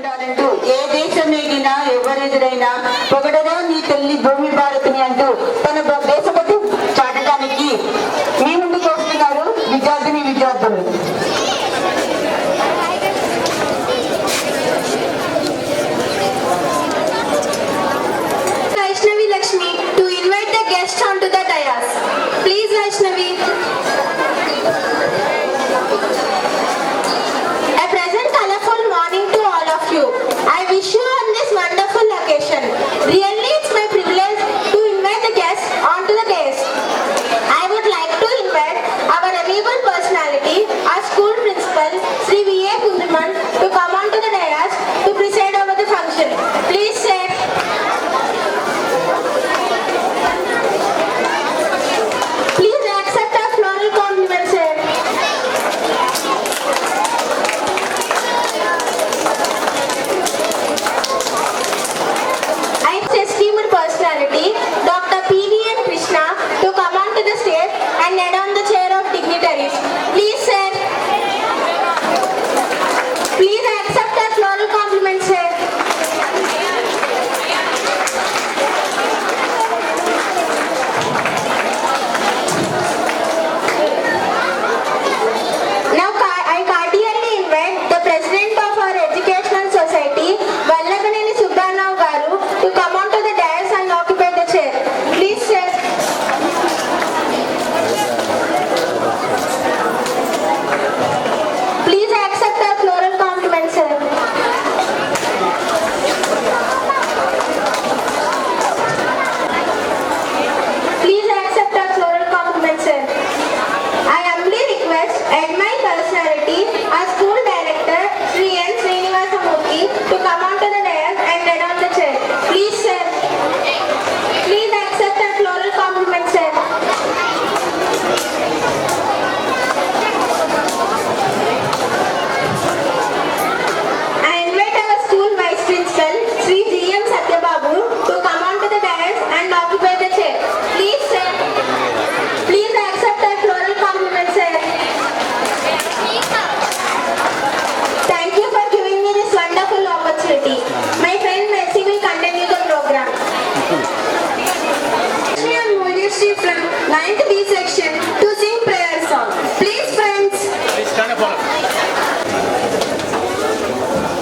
ఉండాలంటూ ఏ దేశం ఎగినా ఎవరెదురైనా పొగడరా నీ తల్లి భూమి భారతిని అంటూ తన దేశభక్తి చాటడానికి మీ ముందుకు వస్తున్నారు విద్యార్థులు. Vaishnavi Lakshmi to invite the guests onto the dais. Please, Vaishnavi. A present colorful morning to all of you. I wish you on this wonderful occasion. Really, it's my privilege to invite the guests onto the dais. I would like to invite our amiable personality, our school principal, Sri V.A. Kundiman, to come onto the dais to preside over the function. Please, sir. Please accept our floral compliments, sir. I esteemed personality, Dr. P.V.N. Krishna, to come onto the stage and lay down the chair of dignitaries. Please, sir. Please accept our floral compliments, sir. Now I cordially invite the president of our educational society, Vallakaneni Subbanao Garu, to come onto the dais and occupy the chair. Please, sir. Please accept our floral compliments, sir. Please accept our floral compliments, sir. I humbly request my personality, our school director, Sri N. Srinivasamurthy, to come onto the dais and lay down the chair. Please, sir. Please accept our floral compliments, sir. I invite our school vice principal, Sri G.M. Satyababu, to come onto the dais and occupy the chair. Please, sir. Please accept our floral compliments, sir. Thank you for giving me this wonderful opportunity. My friend Mercy will continue the program. Shri and Moyushri from 9th B section to sing prayer song. Please, friends.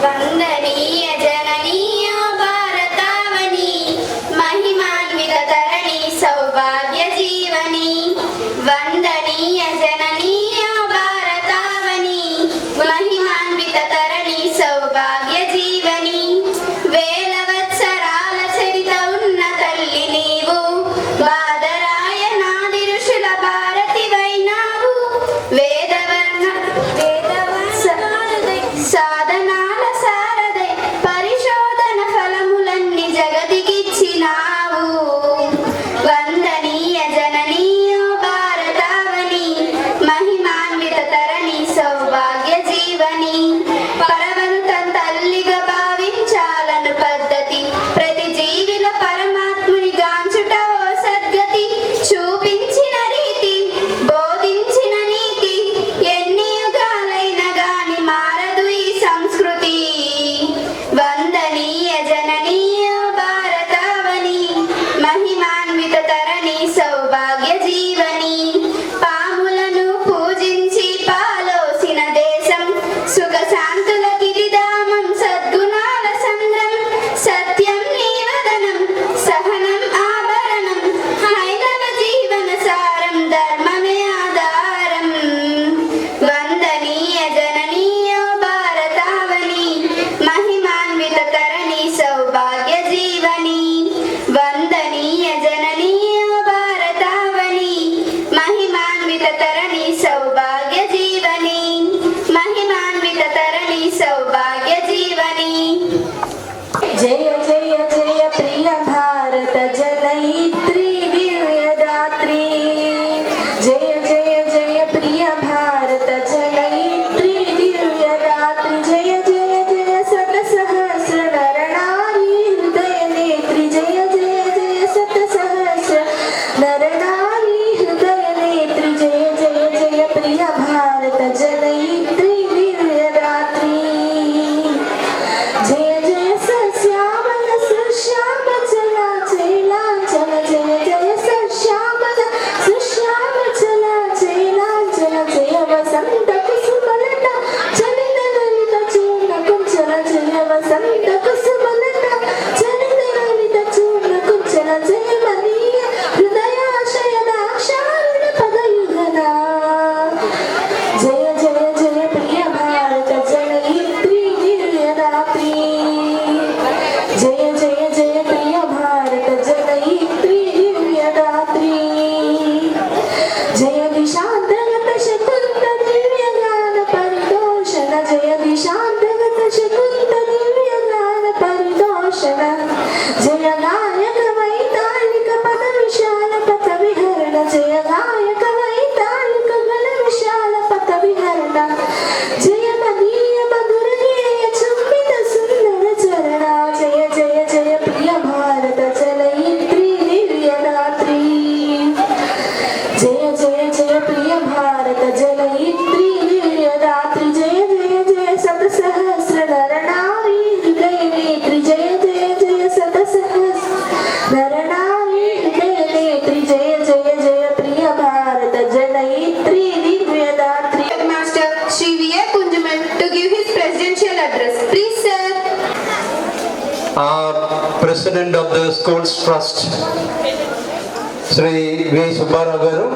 వందనీయ జననీయ భారతావని మహిమాన్విత తరణి సౌభాగ్య జీవని వందనీయ జననీయ భారతావని మహిమాన్విత తరణి సౌభాగ్య జీవని వేల వత్సరాల చరిత ఉన్న తల్లి నీవు బాదరాయ నాది ఋషుల భారతి వైనావు సాధనాల సారథై పరిశోధన ఫలములన్నీ జగతికిచ్చినావు వందనీయ జననీయ భారతావని మహిమాన్విత తరణి సౌభాగ్య జీవని పరవంత తల్లిగా భావించాలను పద్ధతి ప్రతి జీవిల పరమాత్ముని గాంచుట ఓ సద్గతి చూపించిన రీతి బోధించిన నీతి ఎన్ని యుగాలైన గాని మారదు ఈ సంస్కృతి వందనీయ జననీయ భారతావని మహిమాన్విత తరణి సౌభాగ్య జీవని పాములను పూజించి పాలోసిన దేశం సుఖ శాంతుల గిరిధామం సద్గుణాల సంద్రం సత్యం నీవదనం సహనం ఆభరణం హైందవ జీవన సారం ధర్మమే ఆధారం వందనీయ జననీయ భారతావని మహిమాన్విత తరణి సౌభాగ్య జీవని వందనీయ జననీయ భారతావని మహిమాన్విత తరణి సౌభాగ్య జీవని మహిమాన్విత తరణి సౌభాగ్య జీవని జయ జయ జయ ప్రియ భారత జనయిత్రి దివ్యదాత్రి జయ జయ జయ ప్రియ భారత జనయిత్రి దివ్యదాత్రి జయ జయ జయ శత సహస్ర నరనారీ హృదయ నేత్రి జయ జయ జయ శత సహస్ర నరనారీ హృదయ నేత్రి జయ జయ జయ ప్రియ భారత జనయిత్రి దివ్యదాత్రి జయ వసంత కుసుమలత చరితరలిత చూడ కుంచల జయమనీయ హృదయాశయ దాక్షారుణ పదయుగన జయ జయ జయ ప్రియ భారత జనయిత్రి దివ్యదాత్రి జయ జయ జయ ప్రియ భారత జనయిత్రి దివ్యదాత్రి జయ దిశాంతగత శకుంత దివ్యగాన పరిదోషణ జయ దిశాంతగత శకుంత దివ్యగాన పరిదోషణ జయ గాయక వైతాళిక పద విశాల పథ విహరణ జయ గాయక వైతాళిక గల విశాల పథ విహరణ జయ మదీయ మధుర గేయ చుంబిత సుందర చరణ జయ జయ జయ ప్రియ భారత జనయిత్రి దివ్యదాత్రి జయ జయ జయ ప్రియ భారత జనయిత్రి దివ్యదాత్రి జయ జయ జయ శత సహస్ర నరనారీ హృదయనేత్రి జయ జయ జయ శత సహస్ర నరనారీ హృదయనేత్రి జయ జయ జయ ప్రియ భారత జనయిత్రి దివ్యదాత్రి. Master Shri V.A. Kunjaman to give his presidential address. Please, sir. President of the Schools Trust, Sri V. Subbarao Garu,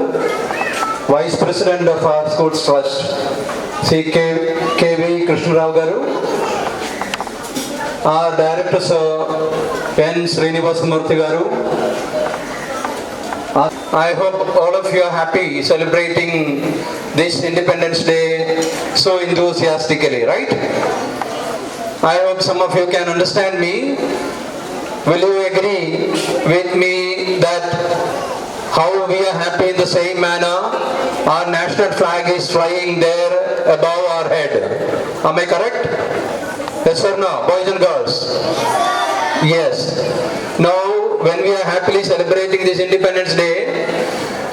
Vice President of our Schools Trust, Sri K.V. Krishnarao Garu, our Directors N. Srinivasamurthy Garu. I hope all of you are happy celebrating this Independence Day so enthusiastically, right? I hope some of you can understand me. Will you agree with me that how we are happy in the same manner our national flag is flying there above our head? Am I correct? Yes or no, boys and girls? Yes. Now, when we are happily celebrating this Independence Day,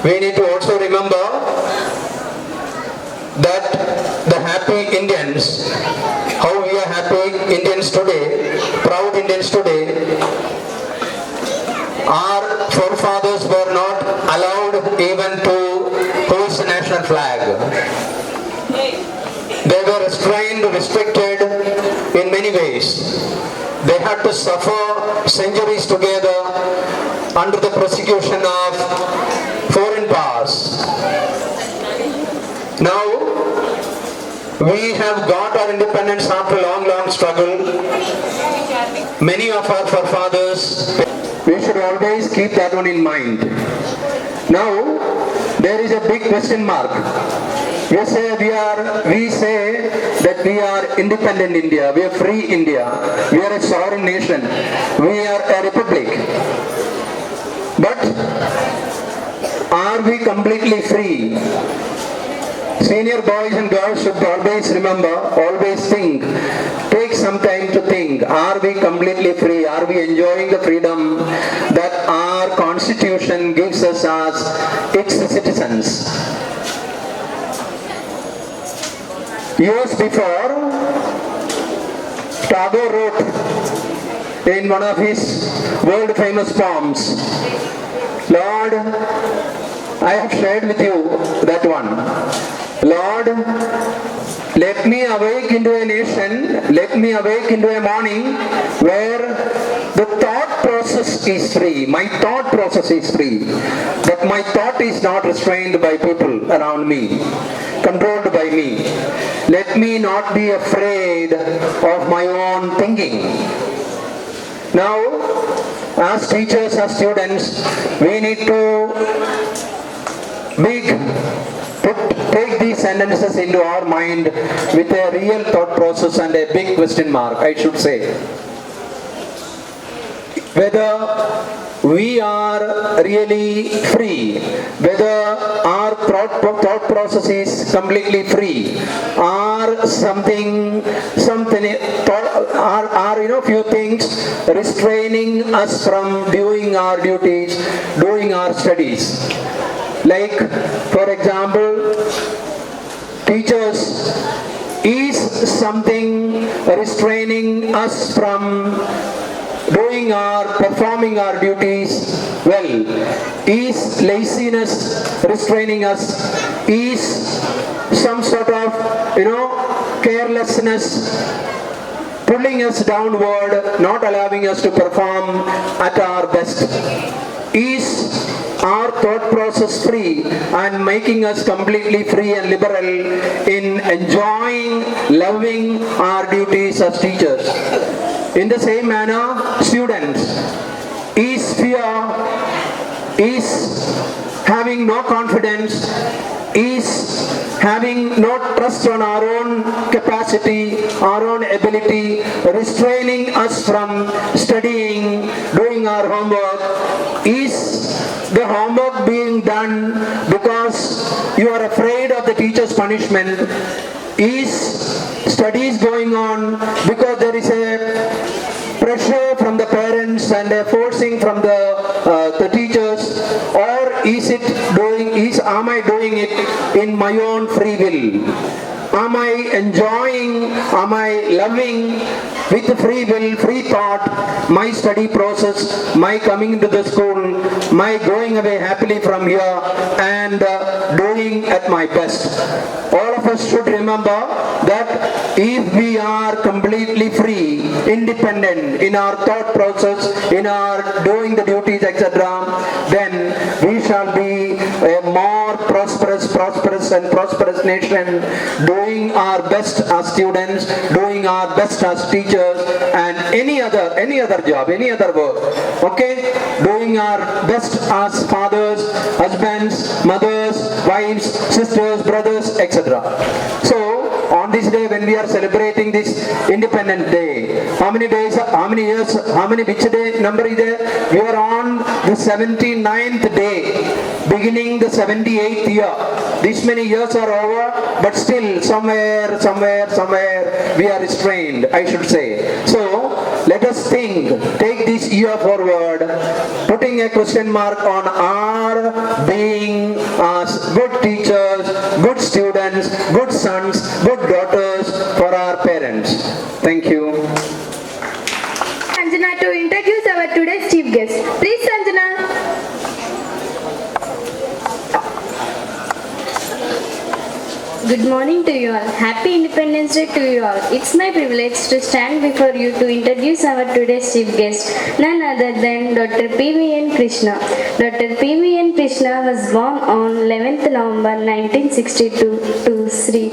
we need to also remember that the happy Indians, how we are happy Indians today, proud Indians today, our forefathers were not allowed even to hoist the national flag. They were restrained, restricted in many ways. They had to suffer centuries together under the persecution of foreign powers. Now, we have got our independence after a long, long struggle. Many of our forefathers, we should always keep that one in mind. Now, there is a big question mark. We say that we are independent India, we are free India, we are a sovereign nation, we are a republic. But are we completely free? Senior boys and girls should always remember, always think, take some time to think, are we completely free? Are we enjoying the freedom that our constitution gives us as its citizens? Years before, Tagore wrote in one of his world famous poems, Lord, I have shared with you that one. Lord, let me awake into a nation, let me awake into a morning where the thought process is free. My thought process is free. But my thought is not restrained by people around me, controlled by me. Let me not be afraid of my own thinking. Now, as teachers, as students, we need to take these sentences into our mind with a real thought process and a big question mark, I should say. Whether we are really free, whether our thought process is completely free, or few things restraining us from doing our duties, doing our studies. Like, for example, teachers, is something restraining us from performing our duties well? Is laziness restraining us? Is some sort of carelessness pulling us downward, not allowing us to perform at our best. Is our thought process free and making us completely free and liberal in enjoying, loving our duties as teachers? In the same manner, students, is fear, is having no confidence, is having no trust on our own capacity, our own ability, restraining us from studying, doing our homework? Is the homework being done because you are afraid of the teacher's punishment? Is studies going on because there is a pressure from the parents and a forcing from the teachers, or am I doing it in my own free will? Am I enjoying, am I loving with free will, free thought, my study process, my coming into the school, my going away happily from here and doing at my best? All of us should remember that if we are completely free, independent in our thought process, in our doing the duties, etc., then we shall be a more prosperous nation, doing our best as students, doing our best as teachers, and any other job, any other work. Okay? Doing our best as fathers, husbands, mothers, wives, sisters, brothers, etc. So, on this day when we are celebrating this Independent Day, how many days, how many years, which day number is there? We are on the 79th day, beginning the 78th year. These many years are over, but still somewhere we are restrained, I should say. So, let us think, take this year forward, putting a question mark on our being as good teachers, good students, good sons, good daughters for our parents. Thank you. Sanjana to introduce our today's chief guest. Please, Sanjana. Good morning to you all. Happy Independence Day to you all. It's my privilege to stand before you to introduce our today's chief guest, none other than Dr. P.V.N. Krishna. Dr. P.V.N. Krishna was born on 11th November 1962 to Sri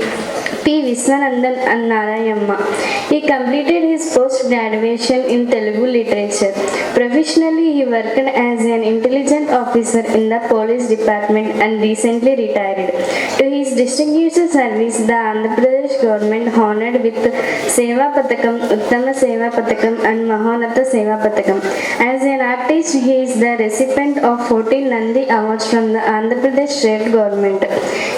P. Viswanathan and Narayamma. He completed his post-graduation in Telugu literature. Professionally, he worked as an intelligence officer in the police department and recently retired. To his distinguished service, the Andhra Pradesh government honored with Seva Patakam, Uttama Seva Patakam and Mahonata Seva Patakam. As an artist, he is the recipient of 14 Nandi Awards from the Andhra Pradesh state government.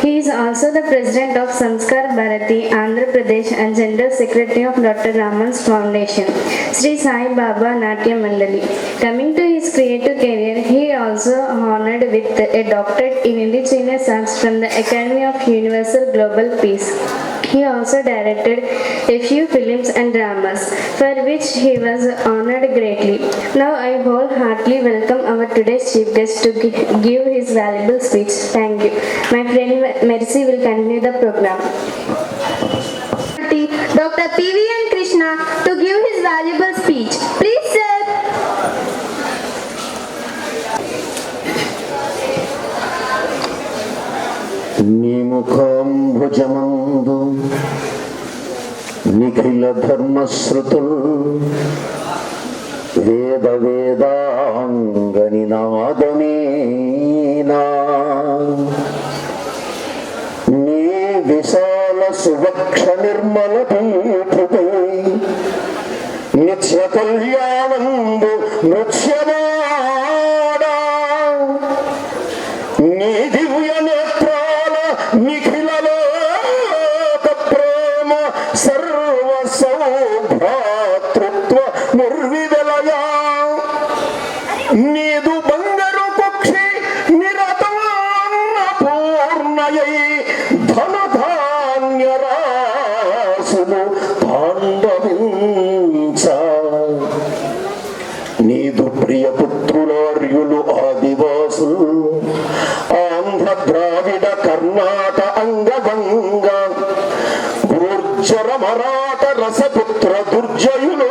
He is also the president of Sanskar Bharati, Andhra Pradesh and General Secretary of Dr. Raman's Foundation, Sri Sai Baba Natya Mandali. Coming to his creative career, he also honored with a doctorate in indigenous arts from the Academy of Universal Global Peace. He also directed a few films and dramas, for which he was honored greatly. Now I wholeheartedly welcome our today's chief guest to give his valuable speech. Thank you. My friend Mercy will continue the program. Dr. P.V.N. Krishna to give his valuable speech. Please, sir. నిముఖంభుజమందు Nikhila ధర్మశ్రుతుల్ వేద వేదాంగని నాదమేనా నీ విశాల సువక్ష నిర్మల పీఠుపై నిత్య కళ్యాణంబు నృత్యమాడా నీ దివ్య నేత్రాల నిఖిలలోక ప్రేమ సర్వ సౌభ్రాతృత్వ నిర్విదలయా నీదు బంగారు పక్షి నిరతాన్న పూర్ణయై ధనధాన్య రాసులు తాండవించ నీదు ప్రియ పుత్రులార్యులు ఆదివాసులు ఆంధ్ర ద్రావిడ కర్ణాట అంగవంగ గూర్జర మరాఠ రసపుత్ర దుర్గ జయులు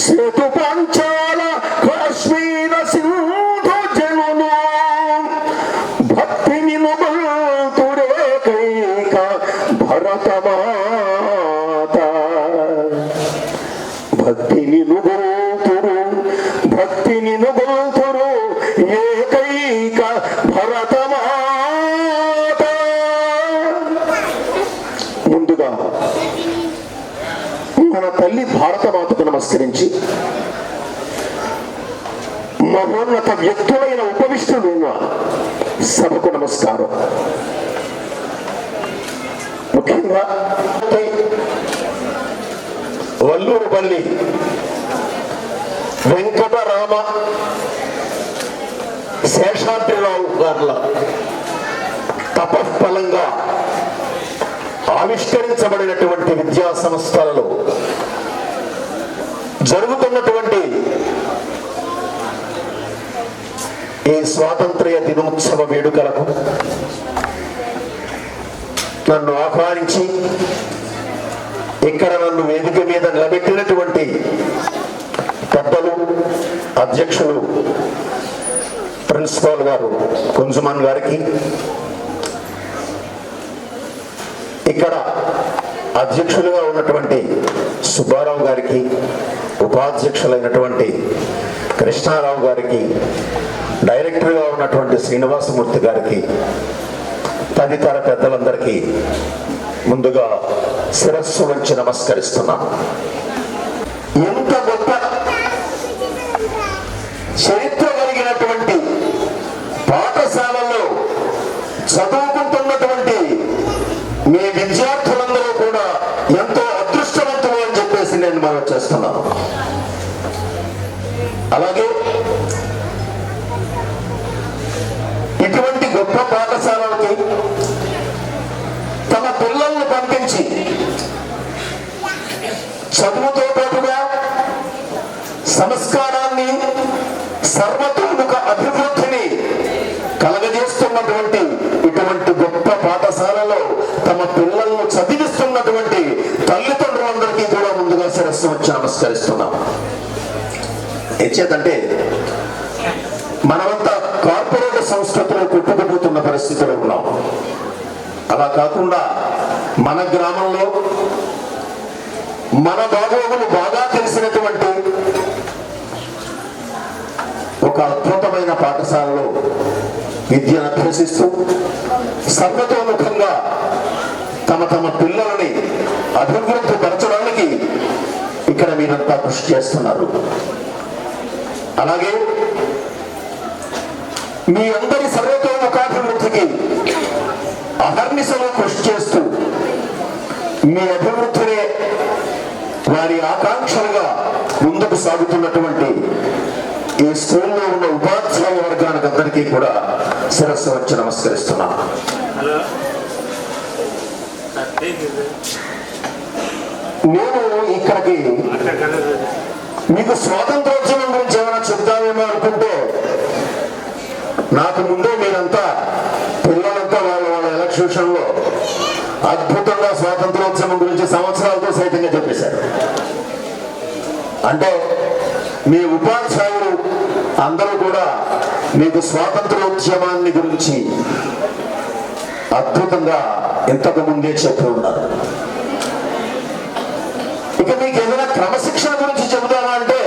సేతు పంచాల కాశ్మీర సింధు జనులు భక్తిని నుగల్తురేకైక భరతమాత భక్తిని నుగల్తురు ఏకైక భరతమాత. ముందుగా మన తల్లి భారతమాతకు నమస్కరించి మహోన్నత వ్యక్తులైన ఉపవిష్ణులు సభకు నమస్కారం. ముఖ్యంగా వల్లూరుపల్లి వెంకటరామ శేషాద్రిరావు గారుల తపఫలంగా ఆవిష్కరించబడినటువంటి విద్యా సంస్థలలో జరుగుతున్నటువంటి ఈ స్వాతంత్ర్య దినోత్సవ వేడుకలకు నన్ను ఆహ్వానించి ఇక్కడ నన్ను వేదిక మీద నిలబెట్టినటువంటి పెద్దలు, అధ్యక్షులు ప్రిన్సిపాల్ గారు కుంజుమాన్ గారికి, ఇక్కడ అధ్యక్షులుగా ఉన్నటువంటి సుబ్బారావు గారికి, ఉపాధ్యక్షులైనటువంటి కృష్ణారావు గారికి, డైరెక్టర్గా ఉన్నటువంటి శ్రీనివాసమూర్తి గారికి, తదితర పెద్దలందరికీ ముందుగా శిరస్సు వంచి నమస్కరిస్తున్నాను. ఎంత గొప్ప చరిత్ర కలిగినటువంటి పాఠశాలలో చదువుకుంటున్నటువంటి మీ విద్యార్థులందరూ కూడా ఎంతో అదృష్టవంతులు అని చెప్పేసి నేను మనం చేస్తున్నాను. అలాగే ఇటువంటి గొప్ప పాఠశాలలకి తమ పిల్లల్ని పంపించి చదువుతో పాటుగా సంస్కారాన్ని, సర్వతోముఖ అభివృద్ధిని కలగజేస్తున్నటువంటి ఇటువంటి గొప్ప పాఠశాలలో తమ పిల్లలను చదివిస్తున్నటువంటి తల్లిదండ్రులందరికీ కూడా ముందుగా శిరస్సు వచ్చి నమస్కరిస్తున్నాం. ఎంచేతంటే మనమంతా కార్పొరేట్ సంస్కృతిలో కొట్టుకుపోతున్న పరిస్థితిలో ఉన్నాం. అలా కాకుండా మన గ్రామంలో మన బాగోగులు బాగా తెలిసినటువంటి ఒక అద్భుతమైన పాఠశాలలో విద్యను అభ్యసిస్తూ సర్వతోముఖంగా తమ తమ పిల్లలని అభివృద్ధి పరచడానికి ఇక్కడ మీరంతా కృషి చేస్తున్నారు. అలాగే మీ అందరి సర్వతోముఖాభివృద్ధికి అహర్నిశలో కృషి చేస్తూ మీ అభివృద్ధినే వారి ఆకాంక్షలుగా ముందుకు సాగుతున్నటువంటి ఈ స్కూల్లో ఉన్న ఉపాధ్యాయ వర్గానికి అందరికీ కూడా శిరస్సు వచ్చి నమస్కరిస్తున్నాను. నేను ఇక్కడికి మీకు స్వాతంత్రోద్యమం గురించి ఏమైనా చెప్తామేమో అనుకుంటే నాకు ముందే మీరంతా పిల్లలంతా వాళ్ళ ఎలక్షన్ లో అద్భుతంగా స్వాతంత్రోద్యమం గురించి సంవత్సరాలతో సైతంగా చెప్పేశారు. అంటే మీ ఉపాధ్యాయులు అందరూ కూడా మీకు స్వాతంత్రోద్యమాన్ని గురించి అద్భుతంగా ఇంతకు ముందే చెప్పి ఉన్నారు. ఇక మీకు ఏదైనా క్రమశిక్షణ గురించి చెబుతానా అంటే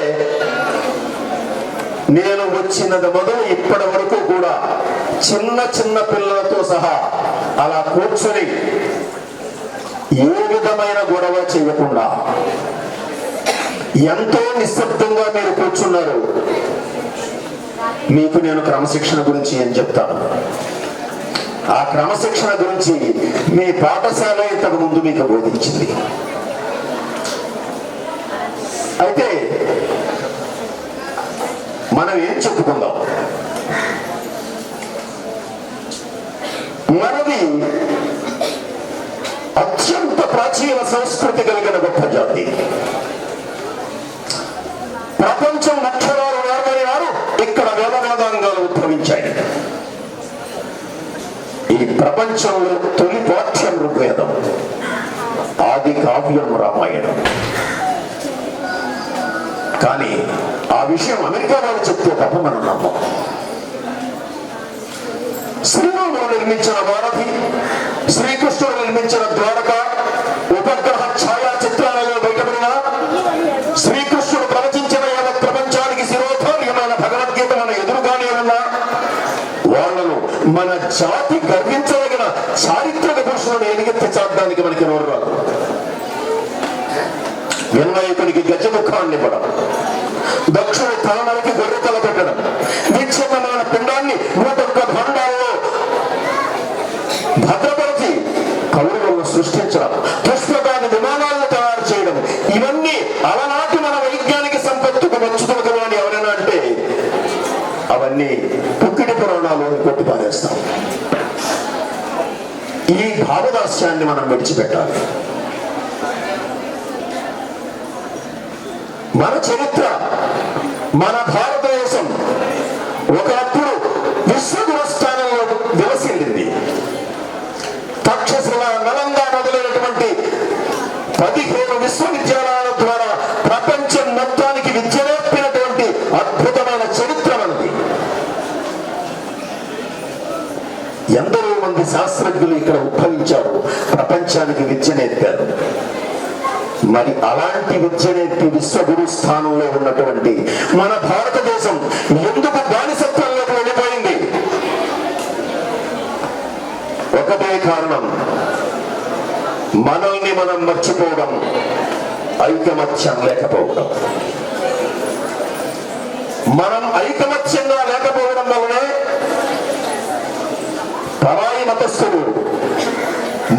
నేను వచ్చినది మొదలు ఇప్పటి వరకు కూడా చిన్న చిన్న పిల్లలతో సహా అలా కూర్చొని ఏ విధమైన గొడవ చేయకుండా ఎంతో నిశ్శబ్దంగా మీరు కూర్చున్నారు. మీకు నేను క్రమశిక్షణ గురించి ఏం చెప్తాను. ఆ క్రమశిక్షణ గురించి మీ పాఠశాల ఇంతకు ముందు మీకు బోధించింది. అయితే మనం ఏం చెప్పుకుందాం, మనది అత్యంత ప్రాచీన సంస్కృతి కలిగిన గొప్ప జాతి. ప్రపంచం అక్షరాలు నేర్పడినారు, ఇక్కడ వేదవేదాంగాలు ఉద్భవించాయి. ఈ ప్రపంచంలో తొలి పాఠ్యం ఋగ్వేదం, ఆది కావ్యం రామాయణం. కానీ ఆ విషయం అమెరికా వాళ్ళు చెప్తే తప్ప మనం నమ్మం. శ్రీరాముడు నిర్మించిన వారధి, శ్రీకృష్ణుడు నిర్మించిన ద్వారక ఉపగ్రహ ఛాయా చిత్రాలలో బయటపడిన శ్రీకృష్ణుడు ప్రవచించిన యావత్ ప్రపంచానికి శిరోధార్యమైన భగవద్గీత మన ఎదురుగానే ఉన్నా వాళ్ళను మన జాతి గర్వించదగిన చారిత్రక పురుషులను ఎలుగెత్తి చాటడానికి మనకి నోరు రాదు. వినాయకునికి గజముఖాన్ని ఇవ్వడం, దక్షుడి తలనరికి గొర్రె తల పెట్టడం, విచ్ఛిన్నమైన పిండాన్ని 101 భాండాల్లో భద్రపరిచి కౌరవులను సృష్టించడం, పుస్తకాన్ని విమానాలను తయారు చేయడం, ఇవన్నీ అలనాటి మన వైజ్ఞానిక సంపత్తుకు మెచ్చుకోదు అని ఎవరైనా అంటే అవన్నీ పుక్కిడి పురాణాలను కొట్టి పారేస్తాం. ఈ భావదాస్యాన్ని మనం విడిచిపెట్టాలి. మన చరిత్ర, మన భారతదేశం ఒకప్పుడు విశ్వగురు స్థానంలో విలసిల్లింది. తక్షశిల, నలంద మొదలైనటువంటి 15 విశ్వవిద్యాలయాల ద్వారా ప్రపంచం మొత్తానికి విద్య నేర్పినటువంటి అద్భుతమైన చరిత్ర మనది. ఎందరో మంది శాస్త్రజ్ఞులు ఇక్కడ ఉద్భవించారు, ప్రపంచానికి విద్య నేర్పారు. మరి అలాంటి విద్య నేర్పి విశ్వగురు స్థానంలో ఉన్నటువంటి మన భారతదేశం ఎందుకు బానిసత్వంలోకి వెళ్ళిపోయింది? ఒకటే కారణం, మనల్ని మనం మర్చిపోవడం, ఐకమత్యం లేకపోవడం. మనం ఐకమత్యంగా లేకపోవడం వల్లనే పరాయి మతస్థులు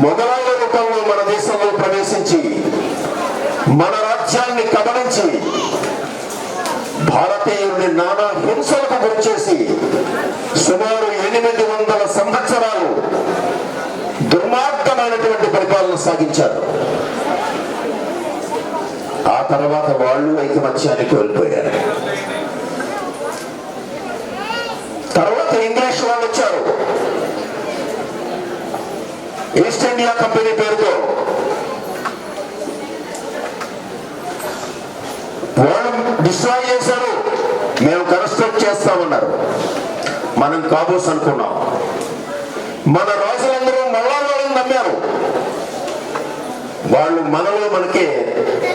మొఘలాయుల రూపంలో మన దేశంలో ప్రవేశించి మన రాజ్యాన్ని కబలించి భారతీయుల్ని నానా హింసలకు గురిచేసి సుమారు 800 సంవత్సరాలు దుర్మార్గమైనటువంటి పరిపాలన సాగించారు. ఆ తర్వాత వాళ్ళు ఐకమత్యాన్ని కోల్పోయారు. తర్వాత ఇంగ్లీష్ వాళ్ళు వచ్చారు. ఈస్ట్ ఇండియా కంపెనీ పేరుతో వాళ్ళు డిస్ట్రాయ్ చేశారు. మేము కన్స్ట్రక్ట్ చేస్తామన్నారు. మనం కాబోస్ అనుకున్నాం. మన రాజులందరూ మళ్ళా వాళ్ళని నమ్మారు. వాళ్ళు మనలో మనకే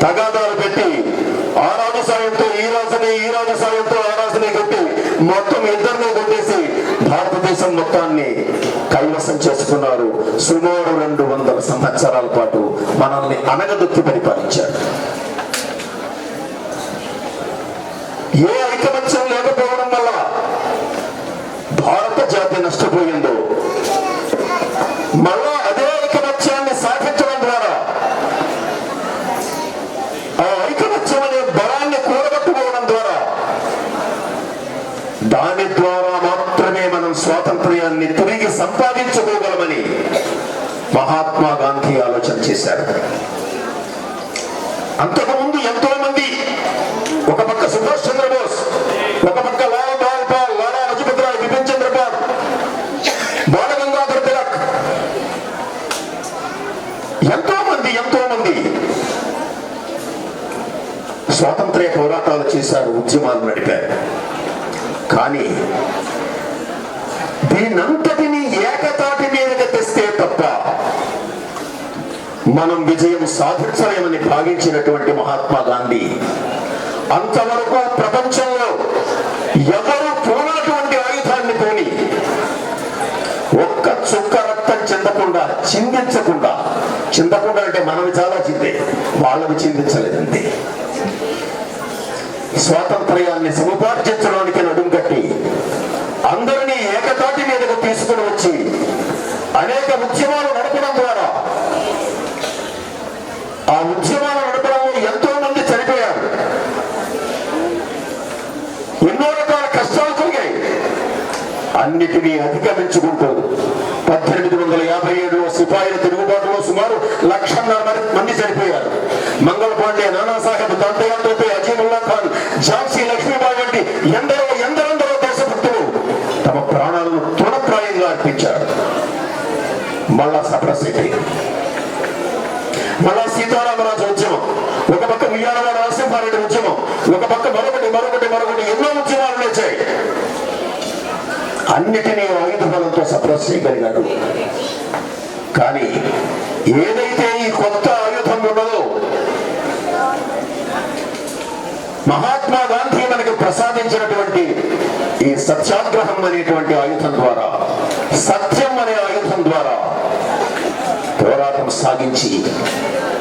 తగాదాలు పెట్టి ఆ రాజు సాయంతో ఈ రాజుని, ఈ రాజు సాయంతో ఆ రాజుని కొట్టి మొత్తం ఇద్దరిని కొట్టేసి భారతదేశం మొత్తాన్ని కైవసం చేసుకున్నారు. సుమారు 200 సంవత్సరాల పాటు మనల్ని అనగదొక్కి పరిపాలించారు. ఏ ఐకమత్యం లేకపోవడం వల్ల భారత జాతి నష్టపోయిందో, మళ్ళా అదే ఐకమత్యాన్ని సాధించడం ద్వారా ఆ ఐకమత్యం అనే బలాన్ని కూడగట్టుకోవడం ద్వారా దాని ద్వారా మాత్రమే మనం స్వాతంత్ర్యాన్ని తిరిగి సంపాదించుకోగలమని మహాత్మా గాంధీ ఆలోచన చేశారు. అంతకుముందు ఎంతో మంది, ఒక పక్క సుభాష్ చంద్రబోస్, ఒక పక్క లాలా లాల్, లాలా లజపత్ రాయ్, బిపిన్ చంద్రపాల్, బాలగంగాధర్ తిలక్, ఎంతో మంది స్వాతంత్ర్య పోరాటాలు చేశారు, ఉద్యమాలు నడిపారు. కానీ దీనంతటినీ ఏకతాటి మీదకి తెస్తే తప్ప మనం విజయం సాధించలేమని భావించినటువంటి మహాత్మా గాంధీ అంతవరకు ప్రపంచంలో ఎవరు పోనటువంటి ఆయుధాన్ని పోని ఒక్క చుక్క రక్తం చిందించకుండా అంటే మనవి చాలా చిందే, వాళ్ళవి చిందించలేదంతే. స్వాతంత్ర్యాన్ని సముపార్జించడానికి నడుం కట్టి అందరినీ ఏకతాటి మీదకు తీసుకుని వచ్చి అనేక ఉద్యమాలు నడపడం ద్వారా, ఆ ఉద్యమాలు నడపడంలో ఎంతో మంది చనిపోయారు, ఎన్నో రకాల కష్టాలు కలిగాయి. అన్నిటినీ అధిగమించుకుంటూ 1857లో సిపాయిల తిరుగుబాటులో సుమారు 1,50,000 మంది చనిపోయారు. మంగళ పాండే, నానాసాహెబ్, తాంతయ్య తోపే, అజీముల్లా ఖాన్, ఝాన్సీ లక్ష్మీబాయి వంటి ఎందరో దేశభక్తులు తమ ప్రాణాలను తృణప్రాయంగా అర్పించారు. మళ్ళా సప్రెస్ అయిపోయింది. మళ్ళా సీతారామరాజు ఉద్యమం ఒక పక్క ఉయ్యాలవాడ నరసింహారెడ్డి ఉద్యమం, ఒక పక్క మరొకటి ఎన్నో ఉద్యమాలు వచ్చాయి. అన్నిటినీ ఆయుధ బలంతో సప్రెస్ చేయగలిగాడు. కానీ ఏదైతే ఈ కొత్త ఆయుధం ఉన్నదో, మహాత్మా గాంధీ మనకు ప్రసాదించినటువంటి ఈ సత్యాగ్రహం అనేటువంటి ఆయుధం ద్వారా, సత్యం అనే ఆయుధం ద్వారా పోరాటం సాగించి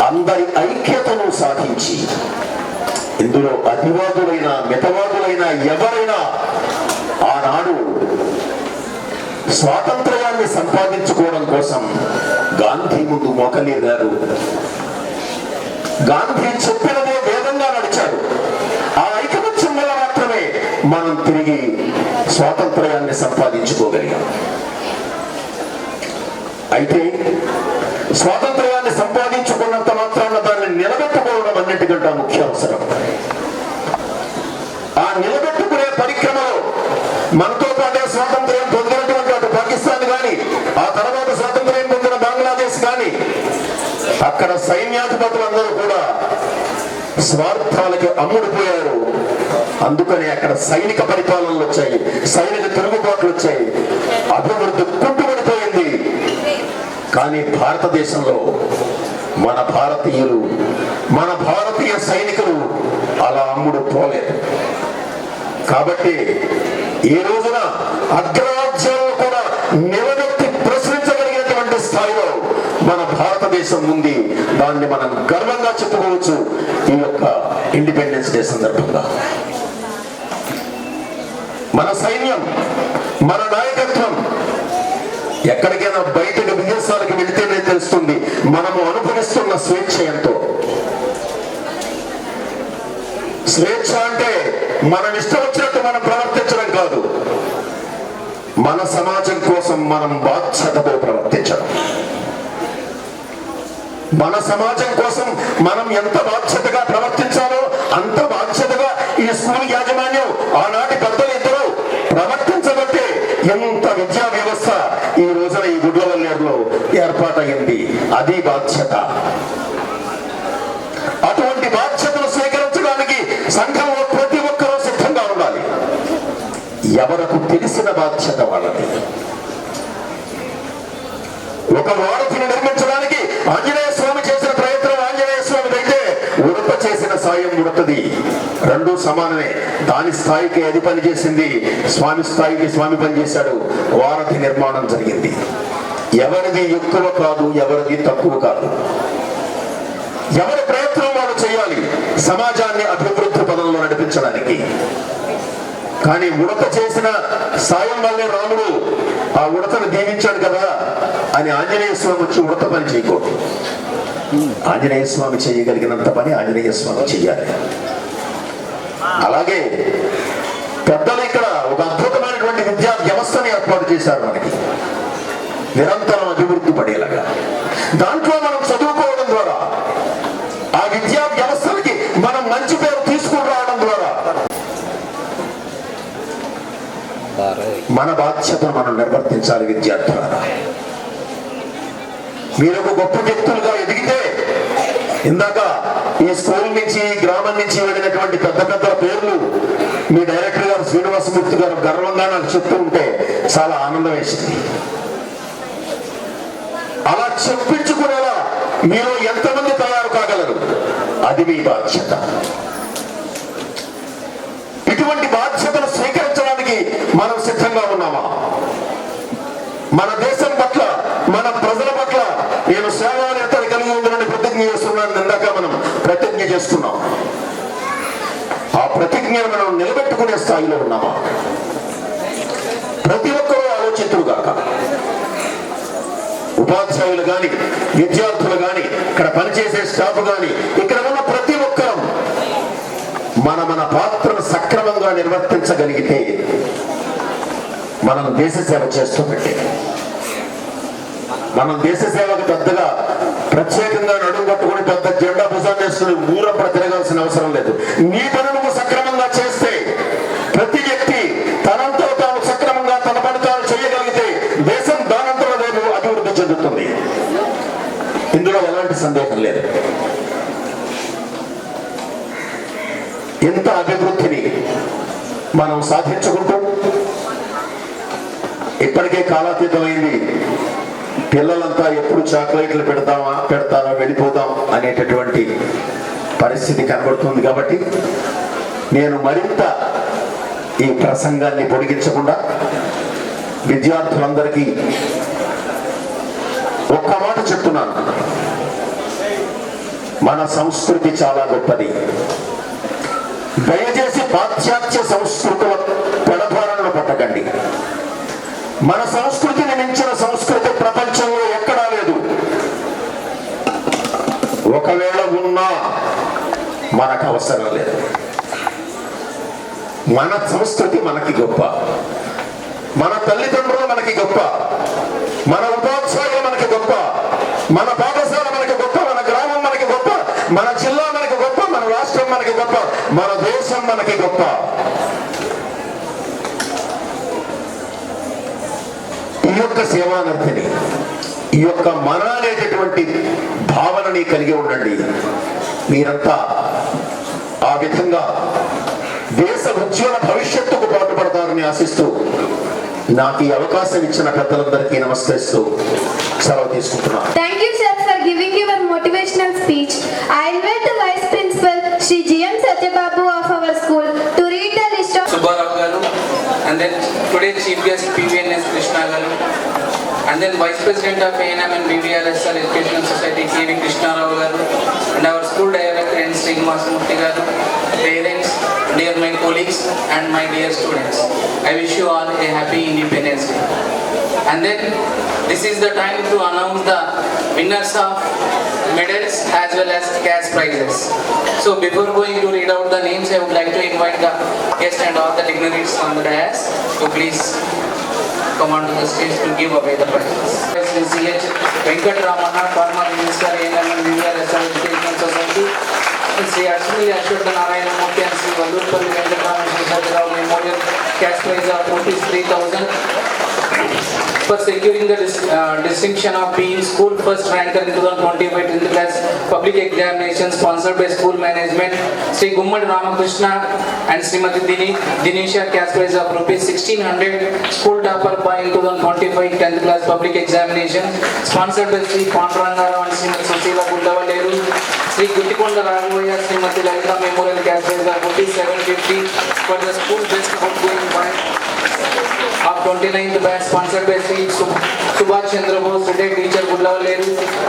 అందరి ఐక్యతను సాధించి, ఇందులో అతివాదులైన మితవాదులైన ఎవరైనా ఆనాడు స్వాతంత్ర్యాన్ని సంపాదించుకోవడం కోసం గాంధీ ముందు మోకలేరారు. గాంధీ చెప్పినదే వేదంగా నడిచాడు. ఆ ఐకమత్యం వల్ల మాత్రమే మనం తిరిగి స్వాతంత్ర్యాన్ని సంపాదించుకోగలిగాం. అయితే స్వాతంత్ర్యాన్ని సంపాదించుకున్నంత మాత్రాన దాన్ని నిలబెట్టుకోవడం అన్నిటికంటే ముఖ్య అవసరం. ఆ నిలబెట్టుకునే పరిక్రమలో మనతో పాటే స్వాతంత్ర్యం పొందినటువంటి అటు పాకిస్తాన్ కానీ, ఆ తర్వాత స్వాతంత్ర్యం పొందిన బంగ్లాదేశ్ కానీ, అక్కడ సైన్యాధిపతులందరూ కూడా స్వార్థాలకి అమ్ముడుపోయారు. అందుకని అక్కడ సైనిక పరిపాలనలు వచ్చాయి, సైనిక తిరుగుబాట్లు వచ్చాయి, అభివృద్ధి కుంటుపడిపోయింది. కానీ భారతదేశంలో మన భారతీయులు, మన భారతీయ సైనికులు అలా అమ్ముడు పోలేదు. కాబట్టి ఈ రోజున అగ్రరాజ్యాలను కూడా నిలబెట్టి ప్రశ్నించగలిగినటువంటి స్థాయిలో మన భారతదేశం ఉంది. దాన్ని మనం గర్వంగా చెప్పుకోవచ్చు ఈ యొక్క ఇండిపెండెన్స్ డే సందర్భంగా. మన సైన్యం, మన నాయకత్వం ఎక్కడికైనా బయటకు విదేశాలకు వెళితేనే తెలుస్తుంది మనము అనుభవిస్తున్న స్వేచ్ఛ ఎంతో. స్వేచ్ఛ అంటే మనం ఇష్టం వచ్చినట్టు మనం ప్రవర్తించడం కాదు, మన సమాజం కోసం మనం బాధ్యతతో ప్రవర్తించడం. మన సమాజం కోసం మనం ఎంత బాధ్యతగా ప్రవర్తించాలో అంత బాధ్యతగా ఈ స్కూల్ యాజమాన్యం, ఆనాటి పెద్దలు ఇద్దరు ప్రవర్తించబట్టే ఎంత విద్యా వ్యవస్థ ఈ రోజున ఈ గుడ్లవల్లేరులో ఏర్పాటైంది. అది బాధ్యత. అటువంటి బాధ్యతను స్వీకరించడానికి సంఘంలో ప్రతి ఒక్కరూ సిద్ధంగా ఉండాలి. ఎవరకు తెలిసిన బాధ్యత వాళ్ళది. ఒక వారధిని నిర్మించడానికి ఆంజనేయ స్వామి చేసిన ప్రయత్నం ఆంజనేయ స్వామిదైతే ఉడత చేసిన సాయం ఉడతది, రెండూ సమానమే. దాని స్థాయికి అది పనిచేసింది, స్వామి స్థాయికి స్వామి పనిచేశాడు. వారధి నిర్మాణం జరిగింది. ఎవరిది ఎక్కువ కాదు, ఎవరిది తక్కువ కాదు. ఎవరి ప్రయత్నం వాళ్ళు చేయాలి సమాజాన్ని అభివృద్ధి పదంలో నడిపించడానికి. కానీ ఉడత చేసిన సాయం వల్లే రాముడు ఆ ఉడతను దీవించాడు కదా అని ఆంజనేయ స్వామి వచ్చి ఉడత పని చేయకూడదు. ఆంజనేయ స్వామి చేయగలిగినంత పని ఆంజనేయ స్వామి చెయ్యాలి. అలాగే పెద్దలు ఇక్కడ ఒక అద్భుతమైనటువంటి విద్యా వ్యవస్థను ఏర్పాటు చేశారు మనకి, నిరంతరం అభివృద్ధి పడేలాగా. దాంట్లో మనం చదువుకోవడం ద్వారా, ఆ విద్యా వ్యవస్థలకి మనం మంచి పేరు తీసుకుని రావడం ద్వారా మన బాధ్యతను మనం నిర్వర్తించాలి. విద్యార్థులారా, మీరు ఒక గొప్ప వ్యక్తులుగా ఎదిగితే, ఇందాక ఈ స్కూల్ నుంచి గ్రామం నుంచి వెళ్ళినటువంటి పెద్ద పెద్ద పేర్లు మీ డైరెక్టర్ గారు శ్రీనివాసమూర్తి గారు గర్వంగా నాకు చెప్తూ ఉంటే చాలా ఆనందం వేసింది. అలా చెప్పించుకునేలా మీరు ఎంతమంది తయారు కాగలరు, అది మీ బాధ్యత. ఇటువంటి బాధ్యతను స్వీకరించడానికి మనం సిద్ధంగా ఉన్నామా? మన దేశం పట్ల, మన ప్రజల పట్ల నేను సేవానిరతని కలిగి ఉందని ప్రతిజ్ఞ చేస్తున్నాను. ఇందాక మనం ప్రతిజ్ఞ చేస్తున్నాం. ఆ ప్రతిజ్ఞను మనం నిలబెట్టుకునే స్థాయిలో ఉన్నామా? ప్రతి ఒక్కరూ ఆలోచితులుగాక. ఉపాధ్యాయులు గాని, విద్యార్థులు గాని, ఇక్కడ పనిచేసే స్టాఫ్ గాని, ఇక్కడ ఉన్న ప్రతి ఒక్కరం మన పాత్రను సక్రమంగా నిర్వర్తించగలిగితే మనం దేశ సేవ చేస్తున్నట్టే. మనం దేశ సేవకు పెద్దగా ప్రత్యేకంగా నడుము కట్టుకుని పెద్ద జెండా భుజాన్ని వేసుకుని ఊరంపడ తిరగాల్సిన అవసరం లేదు. నీ పని నువ్వు సక్రమంగా చేస్తే, ప్రతి వ్యక్తి తనంతో తాను సక్రమంగా తన పని తాను చేయగలిగితే దేశం దానంతో రేపు అభివృద్ధి చెందుతుంది. ఇందులో ఎలాంటి సందేహం లేదు. ఇంత అభివృద్ధిని మనం సాధించుకుంటూ ఇప్పటికే కాలాతీతమైంది. పిల్లలంతా ఎప్పుడు చాక్లెట్లు పెడతారో వెళ్ళిపోతాం అనేటటువంటి పరిస్థితి కనబడుతుంది. కాబట్టి నేను మరింత ఈ ప్రసంగాన్ని పొడిగించకుండా విద్యార్థులందరికీ ఒక్క మాట చెప్తున్నాను. మన సంస్కృతి చాలా గొప్పది. దయచేసి పాశ్చాత్య సంస్కృతుల పెడధారణలు పట్టకండి. మన సంస్కృతిని మించిన సంస్కృతి ప్రపంచంలో ఎక్కడా లేదు. ఒకవేళ ఉన్నా మనకు అవసరం లేదు. మన సంస్కృతి మనకి గొప్ప, మన తల్లిదండ్రులు మనకి గొప్ప, మన ఉపాధ్యాయులు మనకి గొప్ప, మన పాఠశాల మనకి గొప్ప, మన గ్రామం మనకి గొప్ప, మన జిల్లా మనకి గొప్ప, మన రాష్ట్రం మనకి గొప్ప, మన దేశం మనకి గొప్ప. ఈ యొక్క సేవానర్థిని, ఈ యొక్క మన అనేటటువంటి భావనని కలిగి ఉండండి. మీరంతా ఆ విధంగా దేశ ఉజ్వల భవిష్యత్తుకు పాటుపడతారని ఆశిస్తూ నాకు ఈ అవకాశం ఇచ్చిన పెద్దలందరికీ నమస్కరిస్తూ సెలవు తీసుకుంటున్నాను. Thank you, sir, for giving your motivational speech. I invite the Vice Principal, Shri G.M. Satyababu of our school, to read the list of Subbarao garu, and then today Chief Guest PVNS Krishna garu, and then Vice President of A&M and BVRSR Educational Society K.V. Krishna Rao garu, and our school director N. Srinivas Murthy garu, parents, dear my colleagues and my dear students, I wish you all a happy Independence Day. And then this is the time to announce the winners of medals as well as cash prizes. So before going to read out the names, I would like to invite the guests and all the dignitaries on the dais to please come onto the stage to give away the prizes. C.H. Venkat Ramana, former Minister A&M and BVRSR Educational Society, Sri Ashwini Ashwatha Narayana Murthy and Sri Vallurpalli Venkatrama Seshadri Memorial cash prize of ₹3,000 for securing the distinction of being school first ranker in 2025 10th class public examination sponsored by school management. Sri Gummadi Ramakrishna and Srimati Dinisha cash prize of ₹1,600 school topper by in 2025 10th class public examination sponsored by Sri Pandurangarao and Srimati Susila Gundavaleru. Sri Guttikonda Raghavaya Srimati Lalita Memorial cash prize of ₹750 for the school best outgoing by of 29th batch sponsored by Sri Subhash Chandra Bose, retired teacher Gudlavaleru.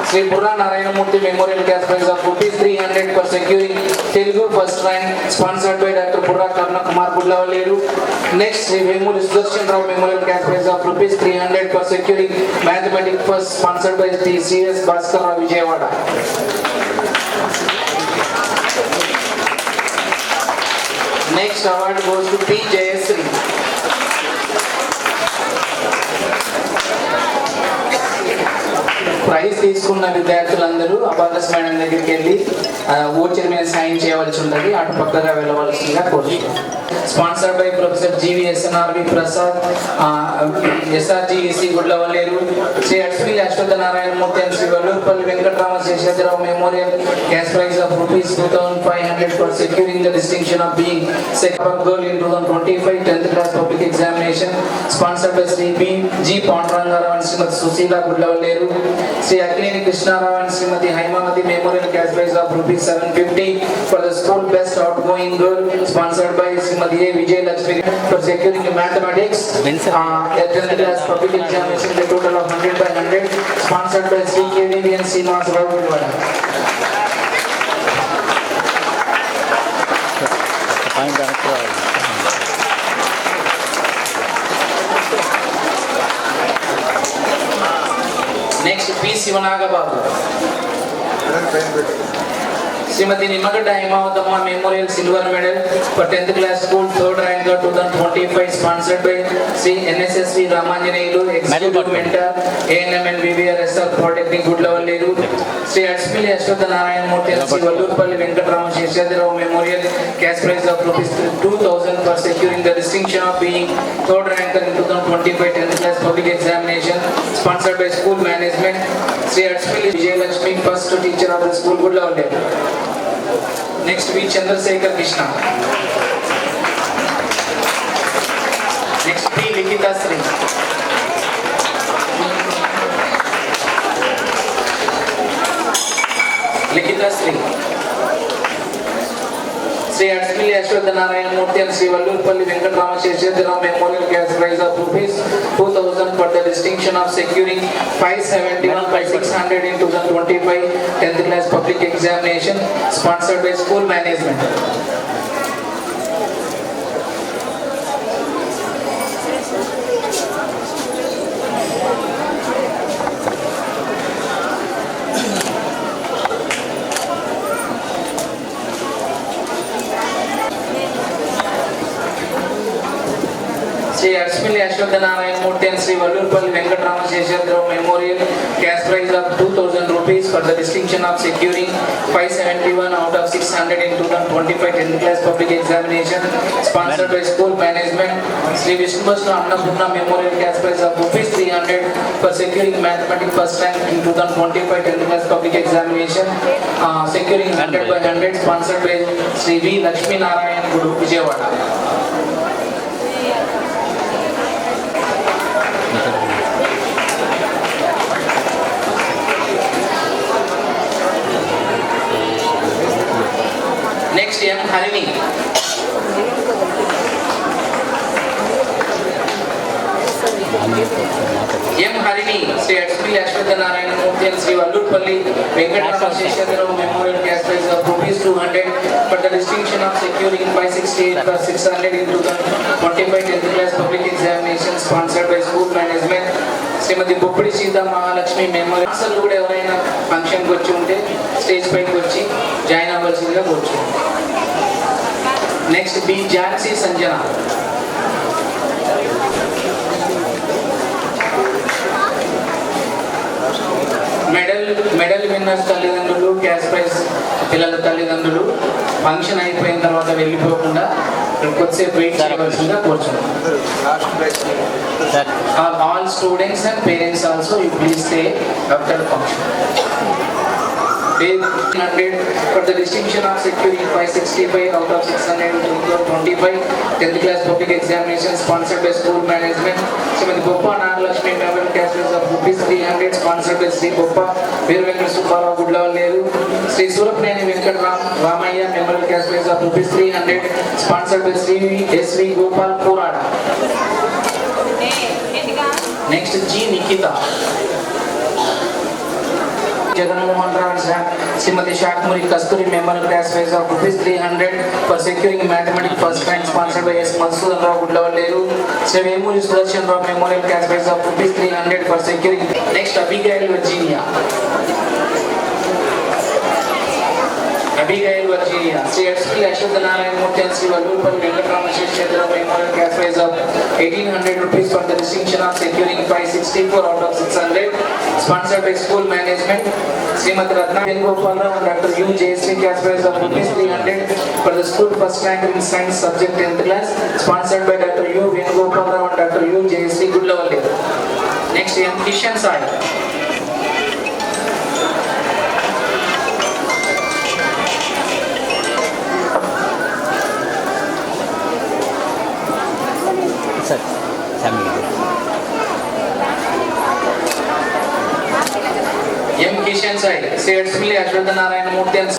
Sri Burra Narayana Murthy Memorial cash prize of ₹300 for securing Telugu first rank sponsored by Dr. Burra Karna Kumar Gudlavaleru. Next, Sri Vemuri Sudarshan Rao Memorial cash prize of ₹300 for securing mathematics first sponsored by Sri C.S. Bhaskar Rao Vijayawada. Next award goes to P. Jayasri. Prize తీసుకున్న విద్యార్థులందరూ abacus madam దగ్గరికి వెళ్ళి voucher మీద sign చేయవలసి ఉన్నది, అటు పక్కగా వెళ్ళవలసిందిగా కోరుతున్నాం. Sponsored by professor GVSNRV Prasad, SRGEC Gudlavalleru, Shri Ashwini Ashwattha Narayana Murthy and Shri Vallurupalli Venkatarama Seshadrirao memorial cash prize of ₹2,500 for securing the distinction of being second girl in 2025 10th class public examination sponsored by Sri G. Pandurangarao and Srimati Susila Gudlavaleru. Sri Akkineni Krishnarao and Srimati Haimamati Memorial cash prize of ₹750 for the school best outgoing girl sponsored by Srimati A. Vijay Lakshmi for securing mathematics 10th class public examination the total of 100/100 sponsored by Sri KDV and Srinivas Rao Gudvada. Next, P. Sivanaga Babu. Srimati Nimagada Hemavadamma Memorial Silver Medal for 10th class school third ranker 2025 sponsored by Sri NSS Sri Ramanjaneyulu Executive Mentor A&M and BVRSR Polytechnic Gudlavaleru. Sri Ashwini Ashwatha Narayana Murthy and Sri Vallurpalli Venkatrama Seshadri Memorial cash prize of ₹2,000 for securing the distinction of being third ranker in 2025 10th class public examination sponsored by school management. Sri Ashwini Vijay Lakshmi, first teacher of the school Gudlavaleru. Next V. Chandrasekhar Krishna. Next P. Likita Sri. Likita Sri. Sri Adspili Ashwatha Narayan Murthy and Sri Vallurpalli Venkatrama Sheshadrao Memorial Cash Prize of rupees 2,000 for the distinction of securing 571 by 600 in 2025 10th class public examination sponsored by school management. Sri Adspili Ashwatha Narayan Murthy and Sri Vallurpalli Venkatrama Sheshadrao Memorial Cash Prize of 2,000 rupees for the distinction of securing 571 out of 600 in 2025 10th class public examination sponsored by school management. Sri Vishnu Bhasna Annapurna Memorial Cash Prize of rupees 300 for securing mathematics first rank in 2025 10th class public examination securing 100 by 100 sponsored by Sri V. Lakshmi Narayan Guru Vijayawada. Next M. Harini. M. Harini, Sri Adspili Ashwatha Narayan Murthy and Sri Vallurpalli Venkatrama Sheshadrao Memorial Cash Prize of rupees 200 for the distinction of securing 568 plus 600 in 2025 10th class public examination sponsored by school management. Srimati Boppidi Sita Mahalakshmi memorial అసలు కూడా ఎవరైనా ఫంక్షన్కి వచ్చి ఉంటే stage పైకి వచ్చి join అవ్వాల్సిందిగా కూర్చు. Next B Jhansi Sanjana. Medal winners తల్లిదండ్రులు క్యాష్ ప్రైజ్ పిల్లల తల్లిదండ్రులు ఫంక్షన్ అయిపోయిన తర్వాత వెళ్ళిపోకుండా కొద్దిసేపు వెయిట్ చేయవలసిందిగా కూర్చున్నాం. All students and parents also, you please stay after the function. 100 for the distinction of securing 565 out of 600 in 2025 10th class public examination sponsored by school management. Srimati Boppa Nagalaxmi Memorial Cash Prize of rupees 300 sponsored by Sri Boppa Veer Venkata Subbarao Gudlavalleru. Sri Surapneni Venkat Ramaya Memorial Cash Prize of rupees 300 sponsored by Sri S. V. Gopal Purada. Next G. Nikita. Jagannamohan Rao Srimati Shakmuri Kasturi Memorial Cash Prize of rupees 300 for securing mathematics first rank sponsored by S. Madhusudan Rao Gudlavalleru. Sri Vemuri Sudarshan Rao Memorial Cash Prize of rupees 300 for securing. Next Abigail Virginia. Abigail Virginia. Sri Adspili Ashwatha Narayan Murthy and Sri Vallurpalli Venkatrama Sheshadrao Memorial Cash Prize of 1,800 rupees for the distinction of securing 564 out of 600 sponsored by school management. Srimati Ratna Venugopal Rao and Dr. U. Jayasri Cash Prize of rupees 300 for the school first rank in science subject 10th class sponsored by Dr. U. Venugopal Rao and Dr. U. Jayasri Gudlavalleru. Next M. Kishan Sai. M. Kishan Sai, Sri Adspili Ashwatha Narayan Murthy and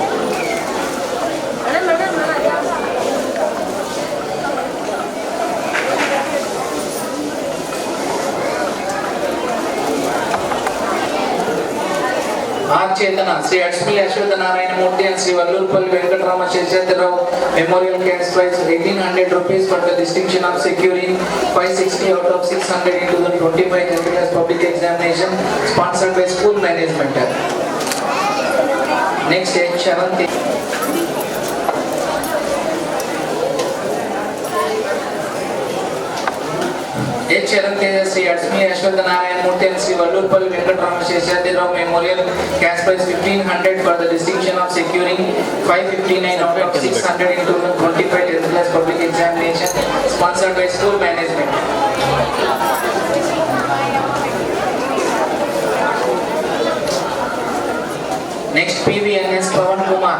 R. Chetana, Sri Adspili Ashwatha Narayan Murthy and Sri Vallurpalli Venkatrama Sheshadrao Memorial Cash Prize 1,800 rupees for the distinction of securing 560 out of 600 in 2025 10th class public examination sponsored by school management. Next H. Sharanti. H. Sharanti, Sri Adspili Ashwatha Narayan Murthy and Sri Vallurpalli Venkatrama Sheshadrao Memorial Cash Prize 1,500 for the distinction of securing 559 out of 600 in 2025 10th class public examination sponsored by school management. Next PVNS Pawan Kumar.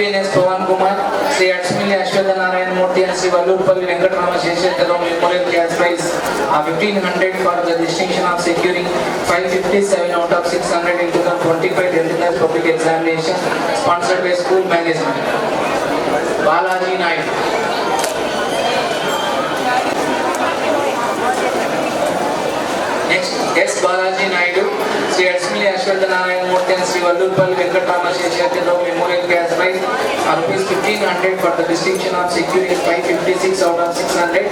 PVNS Pawan Kumar, Sri Atsmili Ashwatha Narayan Murthy and Sri Vallurpalli Venkatrama Sheshadrao Memorial Cash Prize 1500 for the distinction of securing 557 out of 600 in 2025 10th class public examination sponsored by school management. Balaji Naik. Next, S. Balaji Naidu, Sri Atsmili Ashwatha Narayan Murthy and Sri Vallurpalli Venkatrama Sheshadrao Memorial Cash Prize rupees 1500 for the distinction of securing 556 out of 600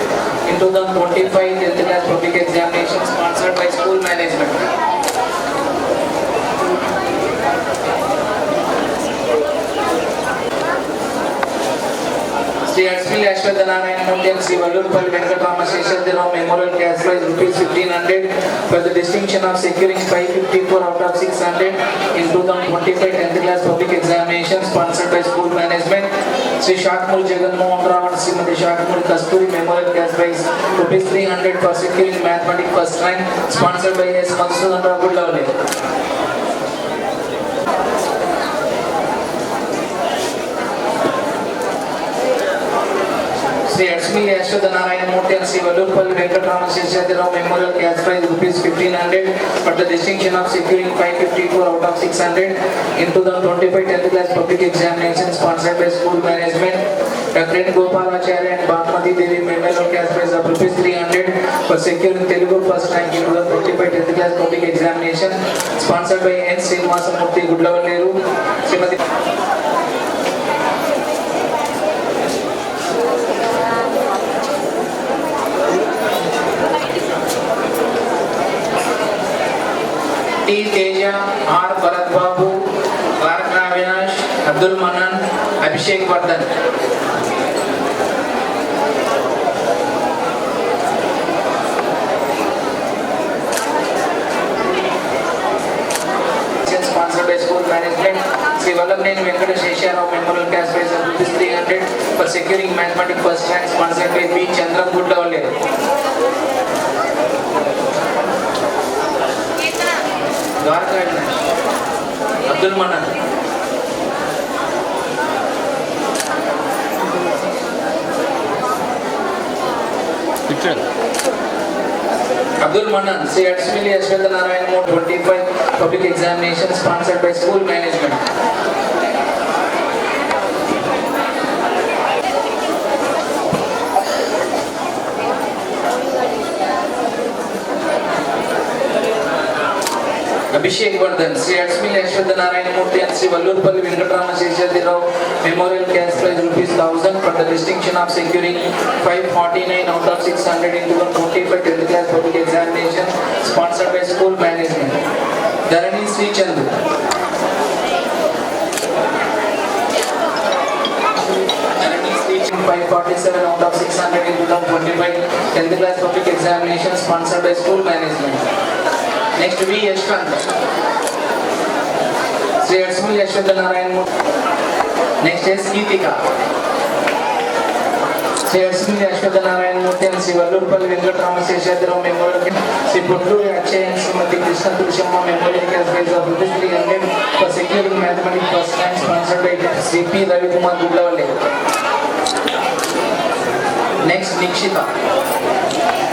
in 2025 10th class public examination sponsored by school management. Sri Atsmili Ashwatha Narayan Murthy and Sri Vallurpalli Venkatrama Sheshadrao Memorial Cash Prize rupees 1500 for the distinction of securing 554 out of 600 in 2025 10th class public examination sponsored by school management. Sri Shakmul Jagan Mohan Rao and Srimati Shakmul Kasturi Memorial Cash Prize rupees 300 for securing mathematics first rank sponsored by S. Madhusudan Rao Gudlavale. Sri Atsmili Ashwatha Narayan Murthy and Sri Vallurpalli Venkatrama Sheshadrao Memorial Cash Prize rupees 1500 for the distinction of securing 554 out of 600 in 2025 10th class public examination sponsored by school management. Dr. N. Gopalacharya and Bhagmati Devi Memorial Cash Prize of rupees 300 for securing Telugu first rank in 2025 10th class public examination sponsored by N. Srinivasamurthy Gudlavaleru. Srimati T. Teja, R. Bharat Babu, Varka Avinash, Abdul Manan, Abhishek Vardhan. Sponsored by school management. Sri Vallabhneni Venkata Shesharao Memorial Cash Prize of rupees 300 for securing mathematics first rank sponsored by B. Chandra Gudlavale. Varka Avinash, Abdul Manan. Abdul Manan, Sri Atsmili Ashwatha Narayan Murthy 25 public examination sponsored by school management. Abhishek Vardhan, Sri Atsmili Ashwatha Narayan Murthy and Sri Vallurpalli Venkatrama Sheshadrao Memorial Cash Prize rupees 1000 for the distinction of securing 549 out of 600 in 2025 10th class public examination sponsored by school management. Dharani Sri Chandu. Dharani Sri Chandu 547 out of 600 in 2025 10th class public examination sponsored by school management. Next V. Yashwant, Sri Atsmili Ashwatha Narayan Murthy. Next is Geetika, Sri Atsmili Ashwatha Narayan Murthy and Sri Vallurpalli Venkatrama Sheshadrao Memorial Sri Putturi Achay and Srimati Krishna Tulashamma Memorial Cash Prize of rupees 300 for securing mathematics first rank sponsored by Sri P. Ravi Kumar Gudlavale. Next Nikshita.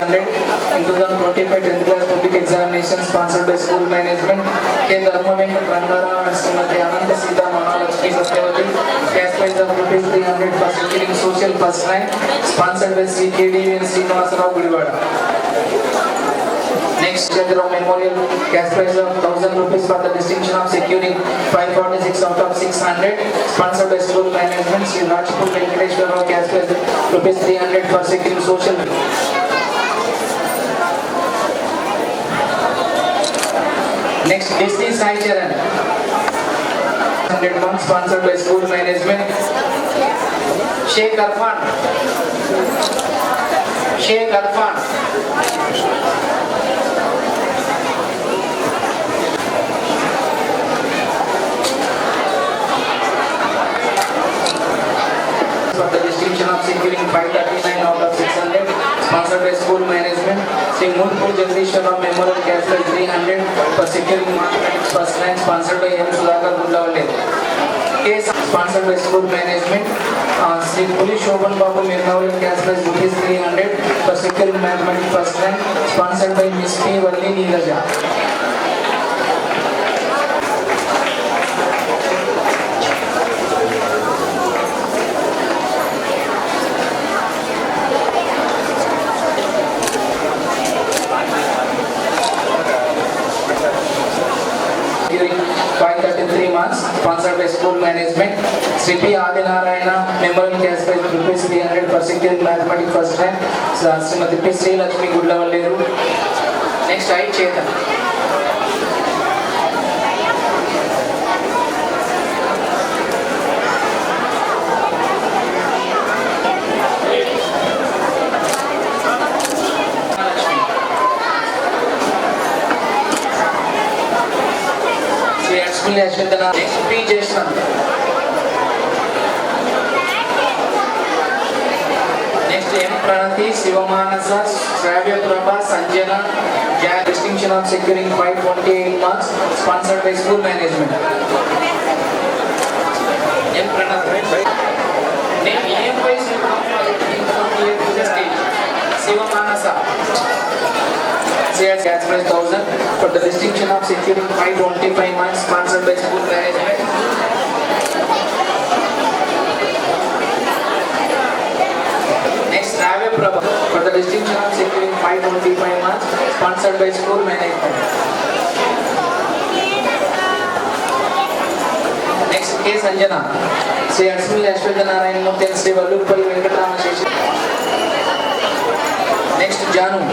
In 2025 10th class public examination sponsored by school management. K. Dharma Venkat Rangarao and Srimati Ananda Sita Mahalakshmi Satyavati cash prize of rupees 300 for securing social first rank sponsored by Sri KD and Srinivasarao Gudivada. Next, Sheshadrao Memorial cash prize of 1000 rupees for the distinction of securing 546 out of 600 sponsored by school management. Sri Rajpur Venkateshwar Rao cash prize rupees 300 for securing social. Next, Disney Sai Charan. 100 months sponsored by school management. Sheikh Arfan. Sheikh Arfan. For the distinction of securing 539 out of 600 sponsored by school management. Sri Murpur Jagdishwara Memorial Cash Prize 300 for securing mathematics first rank sponsored by M. Sudhakar Gudlavale. K. case sponsored by school management. Sri Puli Shobhan Babu Memorial Cash Prize rupees 300 for second mathematics first rank, sponsored by Miss P. Valli Neeraja. During 533 months, sponsored by school management. Sri P. Adinarayana Memorial Cash Prize rupees 300 for second mathematics first rank, Srimati P. Sri Lakshmi Gudlavalleru. Next, I Chetan. Sri Lakshmi Ashwindana. Next, P. Jason. Next, M. Pranati, Sivamanasa, Shravya Prabha, Sanjana, Jack, distinction of securing 528 marks, sponsored by school management. M. Pranati. Name EM wise Sivamanasa. Shares cash prize 1000 for the distinction of securing 525 marks, sponsored by school management. Next, Shravya Prabha for the distinction of securing 525 marks, sponsored by school management. Next, K. Sanjana. Sri Lakshmi Ashwindana Murthy and Sri Vallupalli Venkatrama Sheshi. Next, Janu.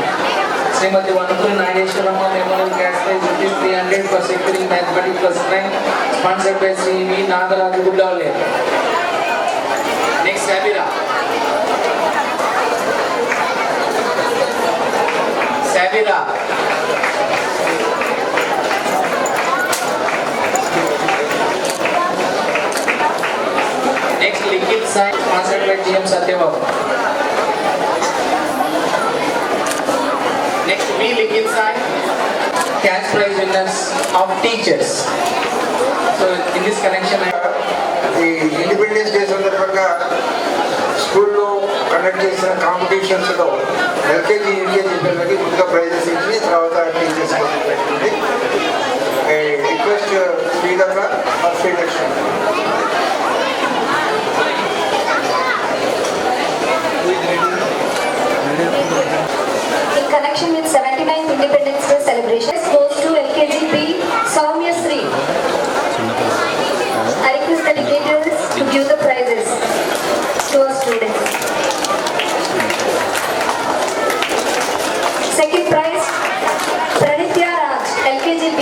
Srimati Vanupuri Nageshwarama Memorial Cash Prize rupees 300 for securing mathematics first rank, sponsored by Sri V. Nagaraju Gudlavalleru. Next, Sabira. Sabira. Next, Liquid Science, sponsored by GM Satyababu. Next, V. Liquid Science, cash prize winners of teachers. So, in this connection, ఈ independence day సందర్భంగా స్కూల్లో conduct చేసిన కాంపిటీషన్స్లో LKG UKG పిల్లలకి ముందుగా prices ఇచ్చి తర్వాత teachers పెట్టింది. Request Sridhar R Srilakshmi. In connection with 79th Independence Day celebration, goes to LKG B Soumya Sri. I request the educators to give the prizes to our students. Second prize, Pranitya Raj, LKG B.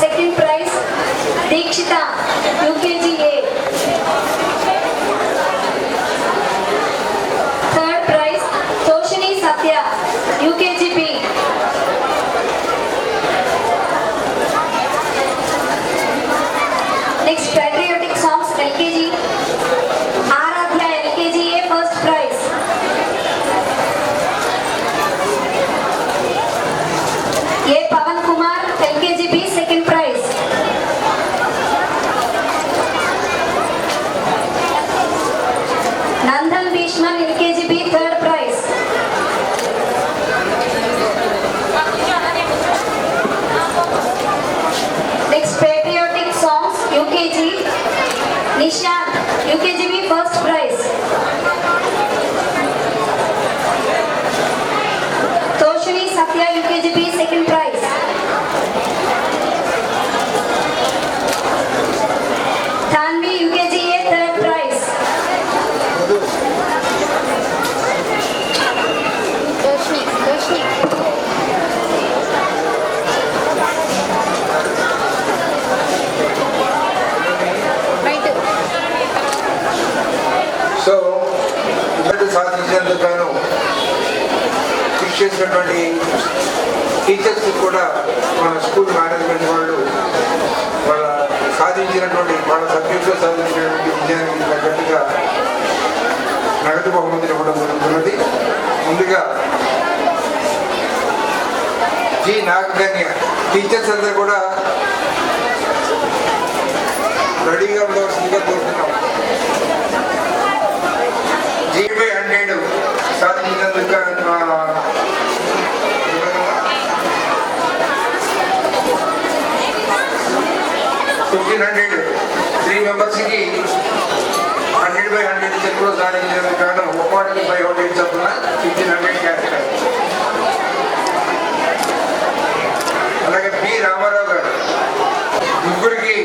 Second prize, Deekshita, UKG A. Third prize, Toshini Satya, UKG B. Next, patriotic songs, LKG. Aradhya, LKG A, first prize. A. Pavan Kumar, LKG B, second prize. Nandan Bhishman, LKG B, third prize. Next, patriotic songs, UKG. Nishan, UKG B, first prize. Toshini Satya, UKG B, second prize. Tanvi, UKG A, third prize. So ఇద్దరు సాధించేందుకు గాను కృషి చేసినటువంటి teachers కూడా మన school management వాళ్ళు వాళ్ళ సాధించినటువంటి వాళ్ళ సబ్జెక్టులో సాధించినటువంటి విజయానికి తగ్గట్టుగా నగదు బహుమతులు ఇవ్వడం జరుగుతున్నది. ముందుగా జి నాగకన్య. టీచర్స్ అందరూ కూడా రెడీగా ఉండవలసిందిగా కోరుతున్నాం. జీబీ 100 సాధించినందుకు 1500 3 మెంబర్స్కి 100/100 చెక్కులు సాధించినందుకు గాను ఒక్కొక్కటికి 500 చొప్పున 1500 క్యాష్. అలాగే పి రామారావు గారు ముగ్గురికి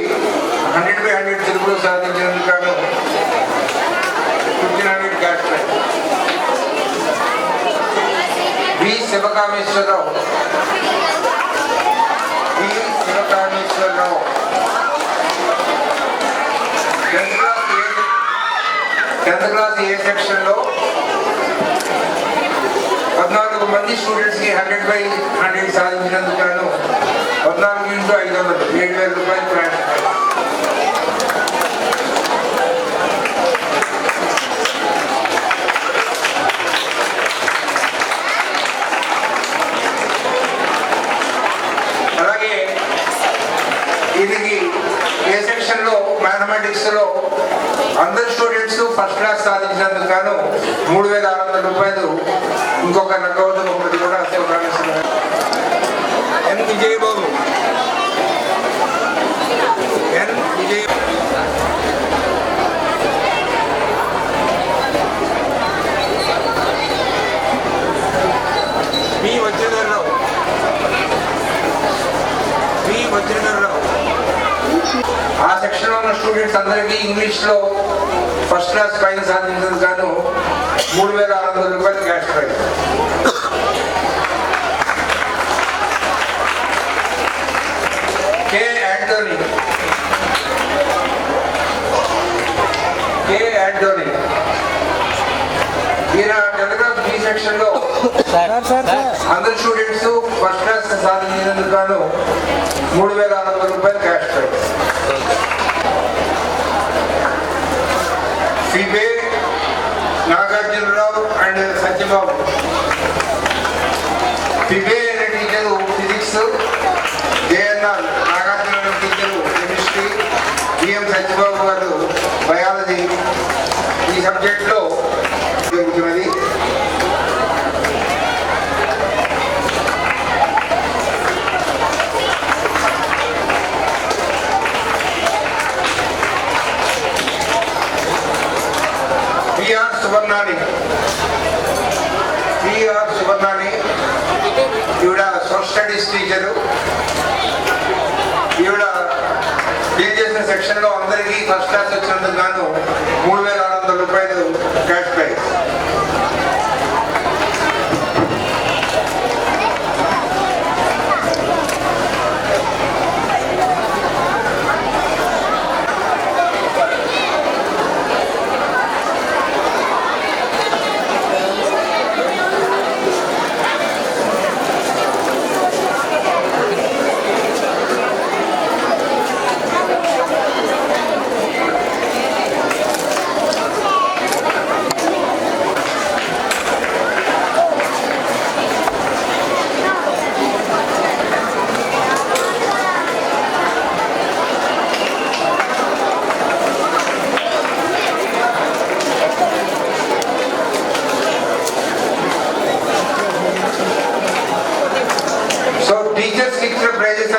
100/100 చెక్కులు సాధించినందుకు గాను 1500 cash. B Sivakameswara Rao 10th class ఏ సెక్షన్లో 14 మంది స్టూడెంట్స్కి 100/100 సాధించినందుకు గాను 14 × 500 7,000 రూపాయలు ప్రయాణం. అలాగే దీనికి ఏ సెక్షన్లో మ్యాథమెటిక్స్లో అందరు స్టూడెంట్స్ ఫస్ట్ క్లాస్ సాధించినందుకు గాను 3,600 రూపాయలు ఇంకొక నగదు ఒకటి కూడా శివకామేశ్వర. ఎన్ విజయబాబు బి వజ్రధర్రావు. ఆ సెక్షన్లో ఉన్న స్టూడెంట్స్ అందరికీ ఇంగ్లీష్లో ఫస్ట్ క్లాస్ పైన సాధించినందుకు గాను 3,600 రూపాయలు క్యాష్ ప్రైజ్. కే యాంటోనీ ఈయన 10th క్లాస్ బి సెక్షన్లో అందరు స్టూడెంట్స్ ఫస్ట్ క్లాస్ సాధించినందుకు గాను 3,600 రూపాయలు క్యాష్ ప్రైజ్. సిబే నాగార్జునరావు అండ్ సత్యబాబు. సిబే అనే teacher physics, JNR Nagarjunarao teacher chemistry, BM Satyababu గారు బయాలజీ. ఈ సబ్జెక్ట్లో జరుగుతున్నది. పిఆర్ సువర్ణాని ఈవిడ సోషల్ స్టడీస్ టీచరు. ఈవిడ డీల్ చేసిన సెక్షన్లో అందరికీ ఫస్ట్ క్లాస్ వచ్చినందుకు గాను 3,600 రూపాయలు క్యాష్ ప్రైజ్.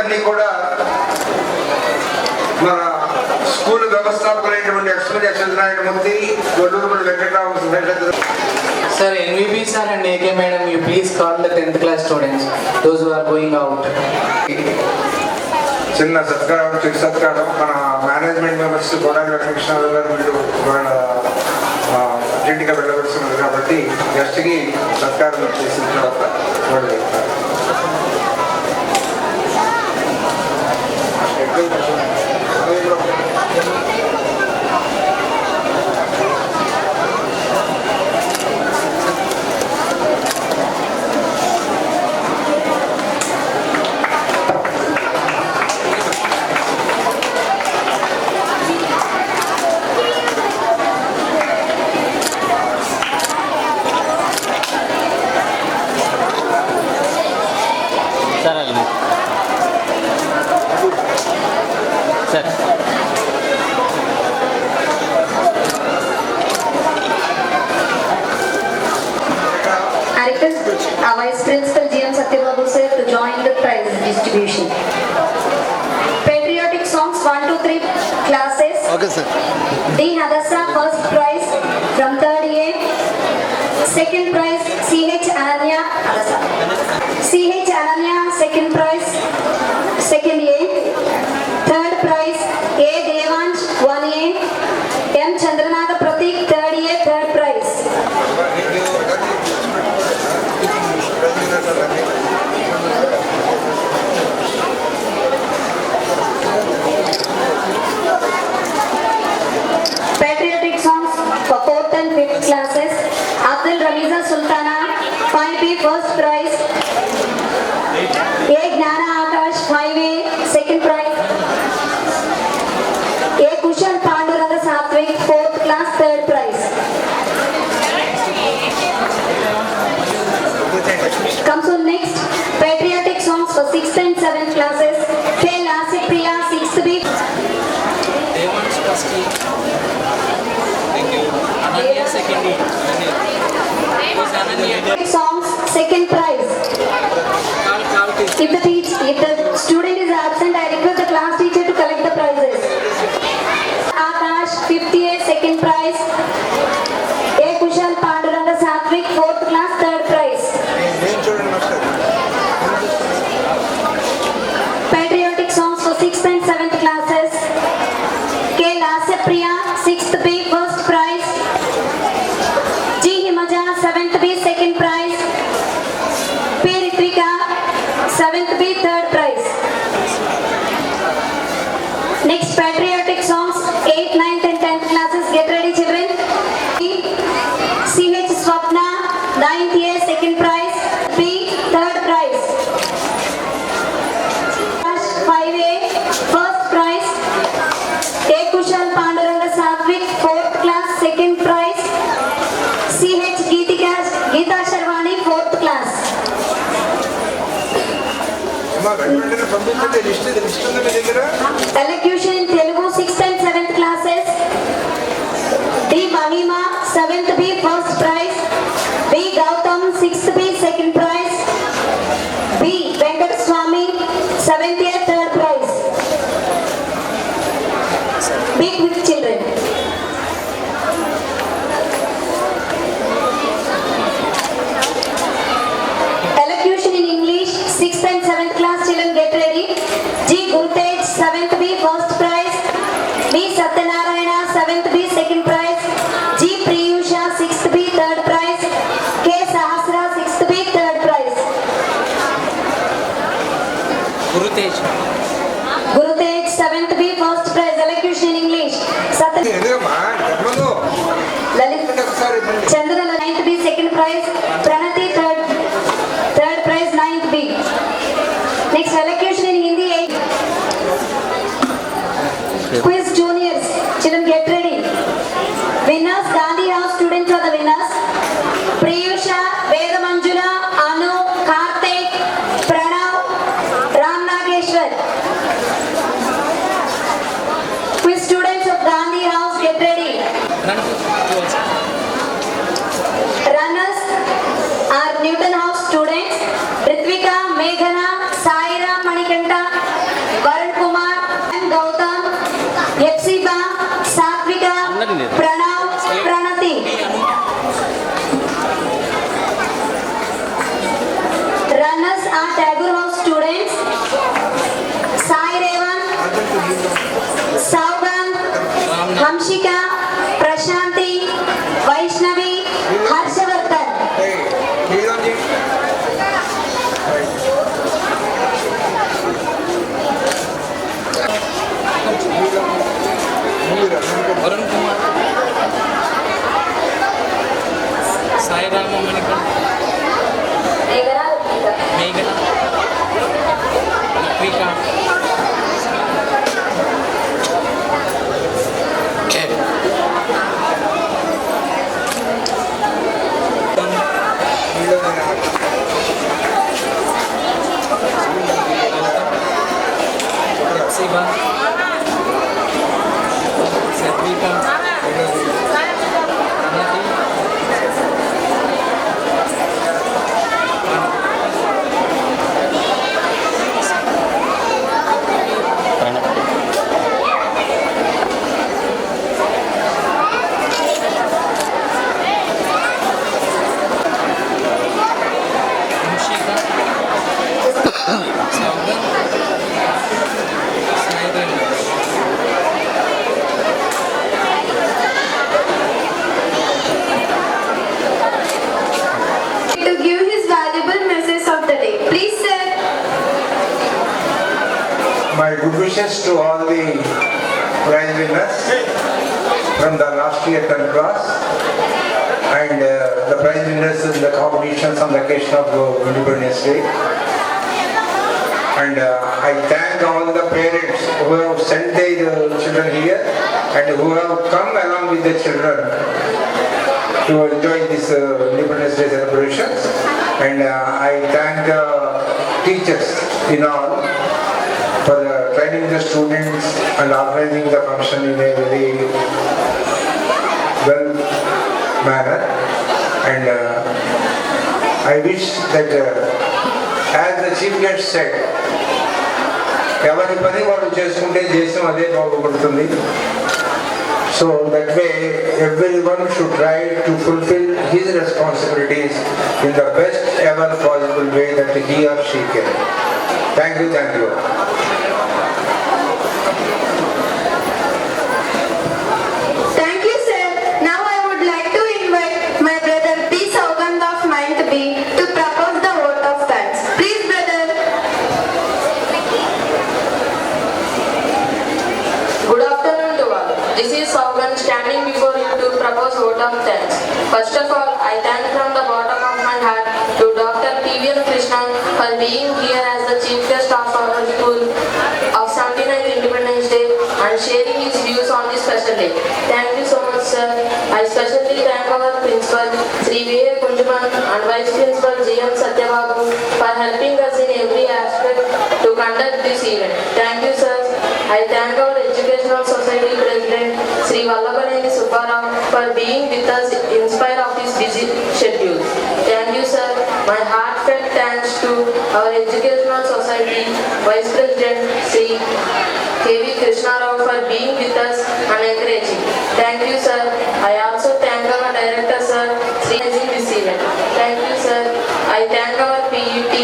అన్ని కూడా మన స్కూల్ వ్యవస్థాపకులైనటువంటి experience Satyanarayanamurthy, Golluru Venkatarao. Sir, NVP sir and AK madam, you please call the 10th class students, those who are going out. చిన్న సత్కారం, చిరు సత్కారం మన మేనేజ్మెంట్ మెంబర్స్ గోడాలి వెంకటకృష్ణ గారు వీళ్ళు అర్జెంటుగా వెళ్ళవలసినది కాబట్టి గెస్ట్కి సత్కారం చేసిన తర్వాత వాళ్ళు వెళ్తారు. I request our Vice Principal GM Satyababu sir to join the prize distribution. Patriotic songs 1 to 3 classes. Okay, sir. D. Hadasa, first prize from 3rd A. Second prize CH Ananya. CH Ananya, second prize, second A. Third prize A. Devansh, 1A. M. Chandranaga Pratik, 3rd A, third prize. Patriotic songs for 4th and 5th classes. Abdul Ramiza Sultana, 5B, first prize. A. Gnana Akash, 5A, second prize. A. Kushal Panduranga Satvik, 4th class, third prize. Comes on next, patriotic songs for 6th and 7th classes. K. Lasik Priya, 6th B. Devansh first year. Thank you. Ananya second year. Who's Ananya? Songs, second prize. If the student is absent, I request the class teacher to collect the prizes. Akash, 5th A, second prize. A. Kushal Panduranga Satvik, 4th class, third prize. Patriotic songs for 6th and 7th classes. K. Lasya Priya, 6th B, first prize. G. Himaja, 7th B, second prize. P. Ritvika, 7th B, third prize. Next, patriotic songs, 8th, 9th and 10th classes. Get ready, children. CH Swapna, 9th A, second prize. B, third prize. 5A, first prize. A. Kushal Panduranga Satvik, 4th class, second prize. CH Geeta Sharwani, 4th class. Elocution in Telugu, 6th and 7th classes. D. Mahima, 7th B, first prize. B. Gautam, 6th B, second prize. B. Venkat Swami, 7th A, third prize. Be quick, children. Elocution in English, 6th and 7th class children, get ready. G. Gurtej, 7th B, first prize. B. Satyanarayana, 7th B, second prize. G. Priyusha, 6th B, third prize. K. Sahasra, 6th B, third prize. Gurutej. Gurutej, 7th B, first prize. Elocution in English. Lalit Chandra, 9th B, second prize. Pranati, third prize, 9th B. Next, elocution in Hindi, 8th. Quiz juniors, children, get ready. Winners, Gandhi House students are the winners. Priyusha, Veda Manjula, Anu, Karthik, Pranav, Ram Nageshwar. Quiz students of Gandhi House, get ready. Runners are Newton House students. Ritvika, Meghana, Saira, Manikanta, Varun Kumar, and Gautam, Yepsiba, Satvika, Pranav, Pranati. Runners are Tagore House students. Sai Revan, Saugan, Hamshika, Prashanti, Vaishnavi, Harshavardhan. Varun Kumar. Sai Rama Manikanta. Meghana. Ritvika. Siva. my good wishes to all the prize winners from the last year 10th class and the prize winners in the competitions on the occasion of Independence Day. And I thank all the parents who have sent their children here and who have come along with the children to enjoy this Independence Day celebrations. And I thank the teachers in all for training the students and organizing the function in a very well manner. And I wish that as the chief guest said, ఎవరి పని వాళ్ళు చేసుకుంటే దేశం అదే బాగుపడుతుంది. So that way everyone should try to fulfill his responsibilities in the best ever possible way that he or she can. Thank you, thank you. Thank you, sir. Now I would like to invite my brother P. Saugand of 9th B to propose the vote of thanks. Please, brother. Good afternoon to all. This is Saugand standing before you to propose vote of thanks. First of all, I thank from the bottom of my heart to Dr. P.V.N. Krishna for being here as the chief guest of our school of 79th Independence Day and sharing his views on this special day. Thank you so much, sir. I especially thank our principal, Sri V.A. Kunjuman, and Vice Principal G.M. Satyababu for helping us in every aspect to conduct this event. Thank you, sir. I thank our Educational Society President, Sri Vallabhaneni Subbarao, for being with us in spite of his busy schedule. Thank you, sir. My heartfelt thanks to our Educational Society Vice President, Sri K.V. Krishna Rao, for being with us and encouraging. Thank you, sir. I also thank our Director, sir, Sri this event. Thank you, sir. I thank our PUT,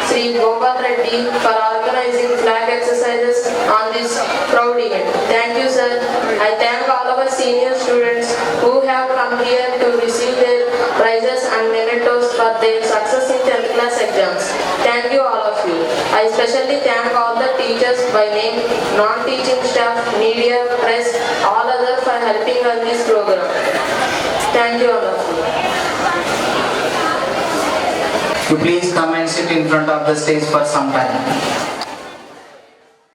Sri Gopal Reddy, for organizing flag exercises on this proud event. Thank you, sir. I thank all of our senior students who have come here to receive their prizes and mementos for their success in 10th class exams. Thank you, all of you. I especially thank all the teachers by name, non-teaching staff, media, press, all others for helping on this program. Thank you, all of you. You please come and sit in front of the stage for some time.